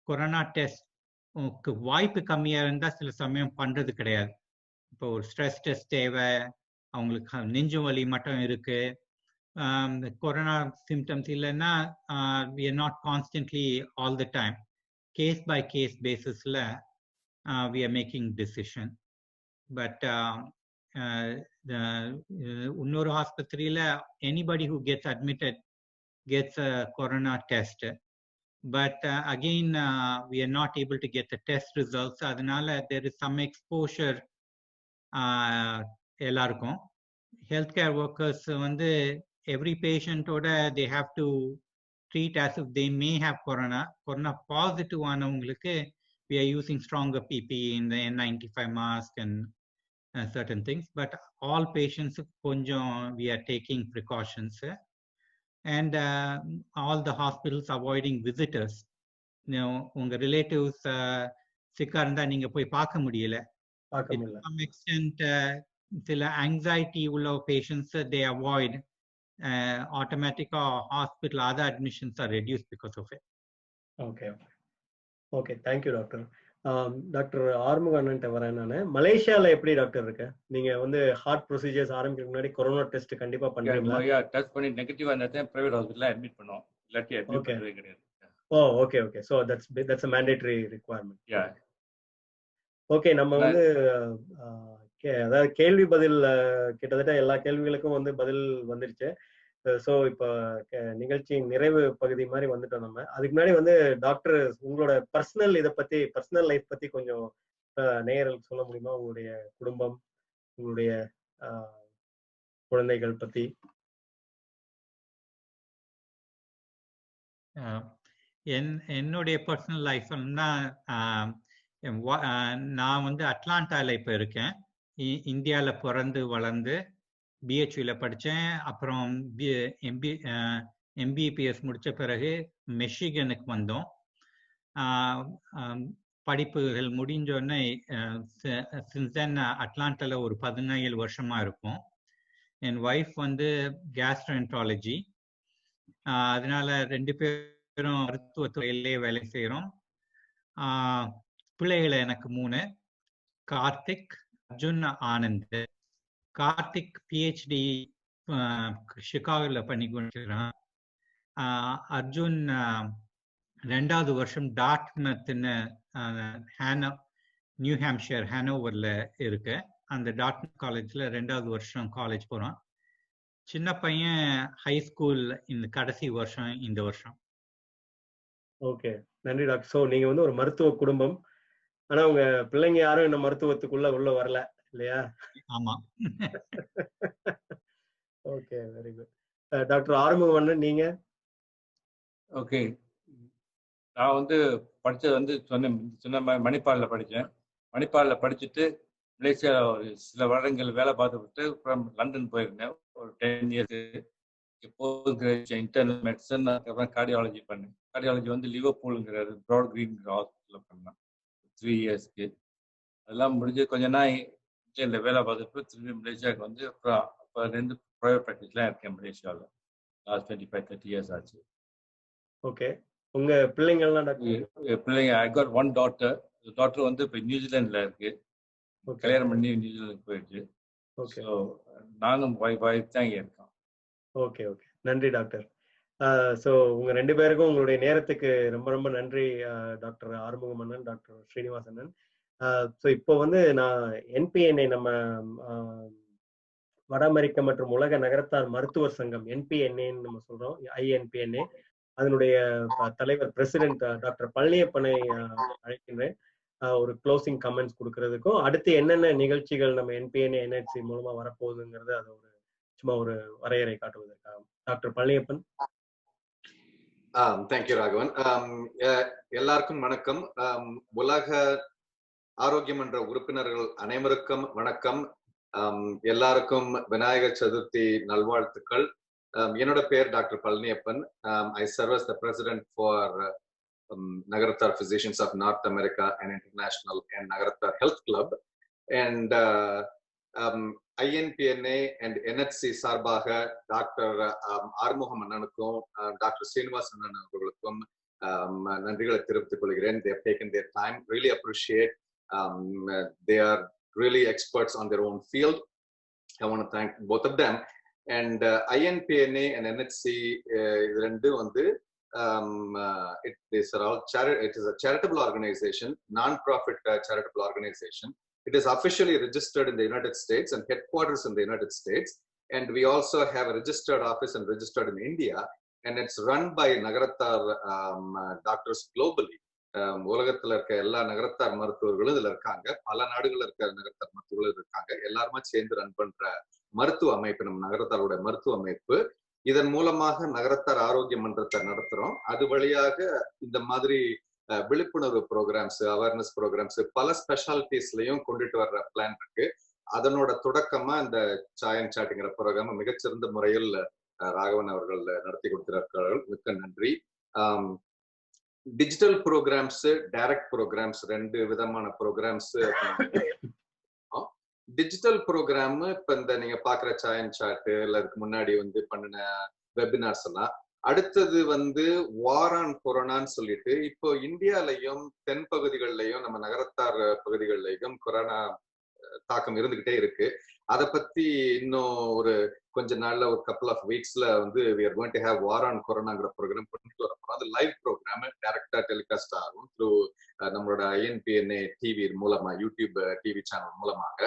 கொரோனா டெஸ்ட் வாய்ப்பு கம்மியா இருந்தா சில சமயம் பண்றது கிடையாது. இப்போ ஒரு ஸ்ட்ரெஸ் டெஸ்ட் தேவை, அவங்களுக்கு நெஞ்சு வலி மட்டும் இருக்கு, கொரோனா சிம்டம்ஸ் இல்லைன்னா we are not constantly all the time, case by case basisல we are making decision. But இன்னொரு ஆஸ்பத்திரியில anybody who gets admitted gets a corona test. But again we are not able to get the test results. அதனால there is some exposure எல்லாருக்கும். Health care workers வந்து every patient ஓட they have to treat as if they may have corona. Corona positive ஆனவங்களுக்கு we are using stronger PPE in the N95 mask and certain things. But all patients கொஞ்சம் we are taking precautions. And all the hospitals avoiding visitors. உங்க relatives சிக்கா இருந்தா நீங்க போய் பார்க்க முடியல. To some extent சில anxiety உள்ள patients they avoid automatic hospital other admissions are reduced because of it. Okay, thank you doctor. Doctor ஆறுமுகண்ணன்ட்ட வரேன் நான். மலேசியால எப்படி டாக்டர் இருக்கு? நீங்க வந்து ஹார்ட் ப்ரொசீஜர்ஸ் ஆரம்பிக்கிறதுக்கு முன்னாடி கொரோனா டெஸ்ட் கண்டிப்பா பண்றீங்களா? டெஸ்ட் பண்ணி நெகட்டிவா இருந்தா பிரைவேட் ஹாஸ்பிடல்ல அட்மிட் பண்ணோம், இல்லாட்டி அட்மிட் பண்ணவே கிடையாது. Okay so that's a mandatory requirement. Okay, நம்ம வந்து அதாவது கேள்வி பதில் கிட்டத்தட்ட எல்லா கேள்விகளுக்கும் வந்து பதில் வந்துருச்சு. ஸோ இப்போ நிகழ்ச்சியின் நிறைவு பகுதி மாதிரி வந்துட்டோம் நம்ம. அதுக்கு முன்னாடி வந்து டாக்டர் உங்களோட பர்சனல் பர்சனல் லைஃப் பத்தி கொஞ்சம் நேயர்களுக்கு சொல்ல முடியுமா? உங்களுடைய குடும்பம், உங்களுடைய குழந்தைகள் பத்தி. என்னுடைய பர்சனல் லைஃப்னா நான் வந்து அட்லாண்டால இப்போ இருக்கேன். இந்தியாவில் பிறந்து வளர்ந்து பிஹெச்வில படித்தேன். அப்புறம் எம்பிபிஎஸ் முடித்த பிறகு மிஷிகனுக்கு வந்தோம். படிப்புகள் முடிஞ்சோடனே சின்ஸ் தென் அட்லாண்டால ஒரு 17 வருஷமா இருக்கும். என் ஒய்ஃப் வந்து கேஸ்ட்ரோஎன்ட்ராலஜி, அதனால 2 பேரும் மருத்துவத்துறையிலே வேலை செய்கிறோம். பிள்ளைகளை எனக்கு 3, கார்த்திக், அர்ஜுன், ஆனந்த். கார்த்திக் பிஹெச்டி சிகாகோவில் பண்ணி கொண்டிருக்கிறான். அர்ஜுன் 2வது வருஷம் டார்ட்மத்னு நியூ ஹாம்ஷயர் ஹானோவரில் இருக்கு. அந்த டார்ட்மத் காலேஜில் 2வது வருஷம் காலேஜ் போகிறான். சின்ன பையன் ஹை ஸ்கூல் இந்த கடைசி வருஷம் இந்த வருஷம். ஓகே, நன்றி டாக்டர். ஸோ நீங்க வந்து ஒரு மருத்துவ குடும்பம், ஆனா உங்க பிள்ளைங்க யாரும் இந்த மருத்துவத்துக்குள்ள வரல இல்லையா? ஆமா. Okay, very good. டாக்டர் ஆறுமுகண்ணன் நீங்க? ஓகே, நான் வந்து படித்தது வந்து சொன்ன மணிப்பாலில் படித்தேன். மணிப்பாலில் படிச்சுட்டு மலேசியாவில் ஒரு சில வருடங்கள் வேலை பார்த்துக்கிட்டு அப்புறம் லண்டன் போயிருந்தேன் ஒரு 10 years. Post graduation internal medicine, அதுக்கப்புறம் கார்டியாலஜி பண்ணேன். கார்டியாலஜி வந்து லிவர்பூலுங்கிறது ப்ராட் கிரீன் ஹாஸ்பிட்டலில் பண்ணேன் 3 இயர்ஸ்க்கு. அதெல்லாம் முடிஞ்சு கொஞ்ச நாள் இந்த வேலை பார்த்துட்டு திரும்பி மலேசியாவுக்கு வந்து அப்புறம் அப்போலேருந்து ப்ரைவேட் ப்ராக்டிஸ்லாம் இருக்கேன் மலேசியாவில். லாஸ்ட் 25-30 இயர்ஸ் ஆச்சு. ஓகே, உங்க பிள்ளைங்கள்லாம் டாக்டர்? பிள்ளைங்க ஐ காட் 1 டாட்டர். டாட்டர் வந்து இப்போ நியூசிலாண்டில் இருக்கு, கல்யாணம் பண்ணி நியூசிலாந்துக்கு போயிடுச்சு. ஸோ நானும் வைஃப் தான் இங்கே இருக்கோம். ஓகே, நன்றி டாக்டர். ஸோ உங்க 2 பேருக்கும் உங்களுடைய நேரத்துக்கு ரொம்ப ரொம்ப நன்றி, டாக்டர் ஆறுமுகமன்னன், டாக்டர் ஸ்ரீனிவாசன். ஸோ இப்போ வந்து நான் என்பிஎன்ஏ நம்ம வட அமெரிக்க மற்றும் உலக நகரத்தார் மருத்துவர் சங்கம் என்பிஎன்ஏன்னு நம்ம சொல்றோம், ஐஎன்பிஎன்ஏ, அதனுடைய தலைவர் பிரசிடென்ட் டாக்டர் பழனியப்பனை அழைக்கின்றேன் ஒரு க்ளோசிங் கமெண்ட்ஸ் கொடுக்கறதுக்கும், அடுத்து என்னென்ன நிகழ்ச்சிகள் நம்ம என்பிஎன்ஏ என்ஹெச்சி மூலமா வரப்போகுதுங்கிறது அது ஒரு சும்மா ஒரு வரையறை காட்டுவதற்காக. டாக்டர் பழனியப்பன். தேங்க்யூ ராகவன். எல்லாருக்கும் வணக்கம். உலக ஆரோக்கியம் என்ற உறுப்பினர்கள் அனைவருக்கும் வணக்கம். எல்லாருக்கும் விநாயகர் சதுர்த்தி நல்வாழ்த்துக்கள். என்னோட பேர் doctor Palaniappan. I serve as the president for Nagarattar Physicians of North America and International and Nagarattar Health Club. And INPNA and NHC சார்பாக டாக்டர் ஆறுமுகம் அண்ணனுக்கும் டாக்டர் ஸ்ரீனிவாசன் அண்ணன் அவர்களுக்கும் நன்றிகளை தெரிவித்துக் கொள்கிறேன். They have taken their time. Really appreciate. They are really experts on their own field. I want to thank both of them. And INPNA and NHC rendu vandu it is a charitable organization, non-profit charitable organization. It is officially registered in the United States and headquarters in the United States. And we also have a registered office and registered in India. And it's run by Nagarattar doctors globally. உலகத்துல இருக்க எல்லா நகரத்தார் மருத்துவர்களும் இதுல இருக்காங்க. பல நாடுகள்ல இருக்க நகரத்தார் மருத்துவர்கள் இருக்காங்க. எல்லாருமே சேர்ந்து ரன் பண்ற மருத்துவ அமைப்பு நம்ம நகரத்தாரோட மருத்துவ அமைப்பு. இதன் மூலமாக நகரத்தார் ஆரோக்கிய மன்றத்தை நடத்துறோம். அது வழியாக இந்த மாதிரி விழிப்புணர்வு ப்ரோக்ராம்ஸ், அவேர்னஸ் ப்ரோக்ராம்ஸ் பல ஸ்பெஷாலிட்டிஸ்லயும் கொண்டுட்டு வர்ற பிளான் இருக்கு. அதனோட தொடக்கமா இந்த சாய் அண்ட் சாட்ங்கிற ப்ரோக்ராம் மிகச்சிறந்த முறையில் ராகவன் அவர்கள் நடத்தி கொடுத்திருக்கிறார்கள். மிக்க நன்றி. டிஜிட்டல் ப்ரோக்ராம்ஸ், டைரக்ட் ப்ரோக்ராம்ஸ், 2 விதமான ப்ரோக்ராம்ஸ். டிஜிட்டல் ப்ரோக்ராம் இப்ப இந்த நீங்க பாக்குற சாய் அண்ட் சாட் இல்ல அதுக்கு முன்னாடி வந்து பண்ணின வெபினார்ஸ் எல்லாம், அடுத்தது வந்து வார் ஆன் கொரோனான்னு சொல்லிட்டு இப்போ இந்தியாலையும் தென் பகுதிகளிலையும் நம்ம நகரத்தார் பகுதிகளிலையும் கொரோனா தாக்கம் இருந்துகிட்டே இருக்கு. அதை பத்தி இன்னும் ஒரு கொஞ்ச நாள்ல ஒரு couple of weeksல வந்து we are going to have war on கொரோனாங்கிற ப்ரோக்ராம் பண்ணிட்டு வரப்போம். அது லைவ் ப்ரோக்ராம் டைரக்டா டெலிகாஸ்ட் ஆகும் த்ரூ நம்மளோட INPNA டிவி மூலமா, யூடியூப் டிவி சேனல் மூலமாக.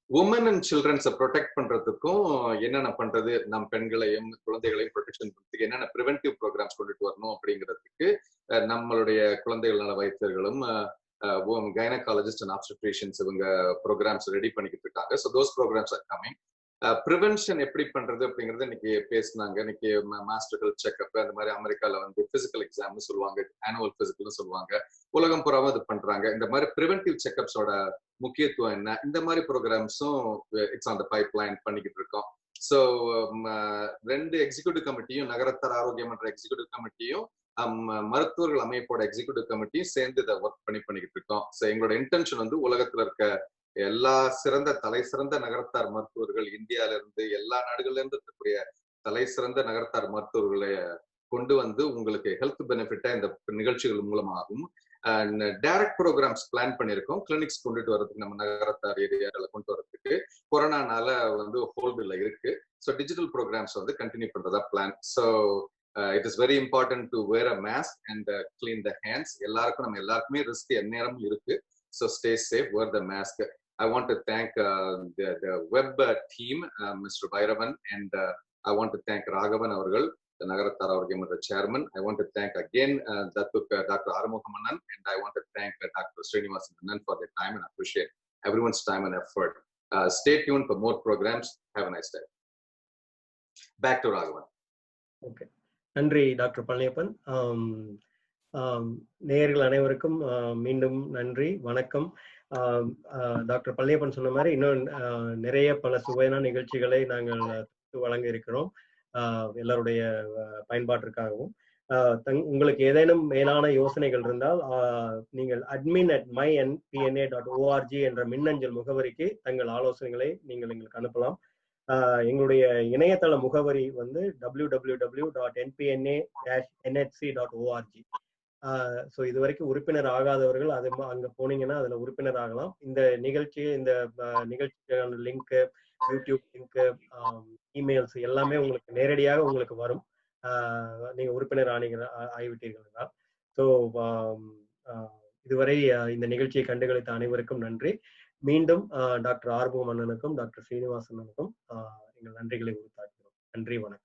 உமன் அண்ட் சில்ட்ரன்ஸை ப்ரொடெக்ட் பண்றதுக்கும் என்னென்ன பண்றது, நம் பெண்களையும் குழந்தைகளையும் ப்ரொடெக்ஷன் பண்றதுக்கு என்னென்ன ப்ரிவென்டிவ் ப்ரோக்ராம்ஸ் கொண்டுட்டு வரணும் அப்படிங்கிறதுக்கு நம்மளுடைய குழந்தைகள் நல வைத்தியர்களும் கைனகாலஜிஸ்ட் அண்ட் ஆப்ஸ்டட்ரிஷியன்ஸ் இவங்க ப்ரோக்ராம்ஸ் ரெடி பண்ணிக்கிட்டு இருக்காங்க. So those programs are coming. Prevention எப்படி பண்றது அப்படிங்கறது இன்னைக்கு பேசினாங்க. இன்னைக்கு மாஸ்டர் ஹெல்த் செக்அப் அந்த மாதிரி அமெரிக்கால வந்து பிசிக்கல் எக்ஸாம்னு சொல்லுவாங்க, ஆனுவல் பிசிக்கல்னு சொல்லுவாங்க. உலகம் பூராவும் இது பண்றாங்க. இந்த மாதிரி ப்ரிவென்டிவ் செக்அப்ஸோட முக்கியத்துவம் என்ன, இந்த மாதிரி ப்ரோக்ராம்ஸும் it's on the pipeline பண்ணிக்கிட்டு இருக்கோம். ஸோ 2 எக்ஸிக்யூட்டிவ் கமிட்டியும், நகரத்தார் ஆரோக்கியம் என்ற எக்ஸிக்யூட்டிவ் கமிட்டியும் மருத்துவர்கள் அமைப்போட எக்ஸிக்யூட்டிவ் கமிட்டியும் சேர்ந்து இதை ஒர்க் பண்ணிக்கிட்டு இருக்கோம். ஸோ எங்களோட இன்டென்ஷன் வந்து உலகத்துல இருக்க எல்லா தலை சிறந்த நகரத்தார் மருத்துவர்கள், இந்தியால இருந்து எல்லா நாடுகள்ல இருந்து இருக்கக்கூடிய தலை சிறந்த நகரத்தார் மருத்துவர்களை கொண்டு வந்து உங்களுக்கு ஹெல்த் பெனிஃபிட்டா இந்த நிகழ்ச்சிகள் மூலமாகவும் டைரக்ட் ப்ரோக்ராம்ஸ் பிளான் பண்ணியிருக்கோம். கிளினிக்ஸ் கொண்டுட்டு வரதுக்கு நம்ம நகரத்தார் ஏரியாவில் கொண்டு வரதுக்கு கொரோனானால வந்து ஹோல்டுல இருக்கு. ஸோ டிஜிட்டல் ப்ரோக்ராம்ஸ் வந்து கண்டினியூ பண்றதா plan. So it is very important to wear a mask and clean the hands. எல்லாருக்கும் நம்ம எல்லாருக்குமே ரிஸ்க் எந்நேரமும் இருக்கு. So stay safe, wear the mask. I want to thank the web team, Mr. Bhairavan, and I want to thank Raghavan avargal, the Nagarattar Arogyam Mandra chairman. I want to thank again Dr. Arumugamannan, and I want to thank Dr. Srinivasan for their time, and appreciate everyone's time and effort. Stay tuned for more programs. Have a nice day. Back to Raghavan. Okay. நன்றி doctor Palaniappan. நேயர்கள் அனைவருக்கும் மீண்டும் நன்றி, வணக்கம். Doctor Palaniappan சொன்ன மாதிரி இன்னும் நிறைய பல சுவையான நிகழ்ச்சிகளை நாங்கள் வழங்க இருக்கிறோம் எல்லாருடைய பயன்பாட்டிற்காகவும். உங்களுக்கு ஏதேனும் மேலான யோசனைகள் இருந்தால் நீங்கள் admin@mynpna.org என்ற மின்னஞ்சல் முகவரிக்கு தங்கள் ஆலோசனைகளை நீங்கள் எங்களுக்கு அனுப்பலாம். எங்களுடைய இணையதள முகவரி வந்து www.npna-nhc.org. ஸோ இது வரைக்கும் உறுப்பினர் ஆகாதவர்கள் அது அங்க போனீங்கன்னா அதுல உறுப்பினர் ஆகலாம். இந்த நிகழ்ச்சிக்கான லிங்க், யூடியூப் லிங்க், இமெயில்ஸ் எல்லாமே உங்களுக்கு நேரடியாக உங்களுக்கு வரும். நீங்க உறுப்பினர் ஆகிவிட்டீர்கள் என்றால். ஸோ இதுவரை இந்த நிகழ்ச்சியை கண்டுகளித்த அனைவருக்கும் நன்றி. மீண்டும் டாக்டர் ஆறுமுகம் அண்ணனுக்கும் டாக்டர் ஸ்ரீனிவாசன் அண்ணனுக்கும் எங்கள் நன்றிகளை உரித்தாக்குகிறோம். நன்றி, வணக்கம்.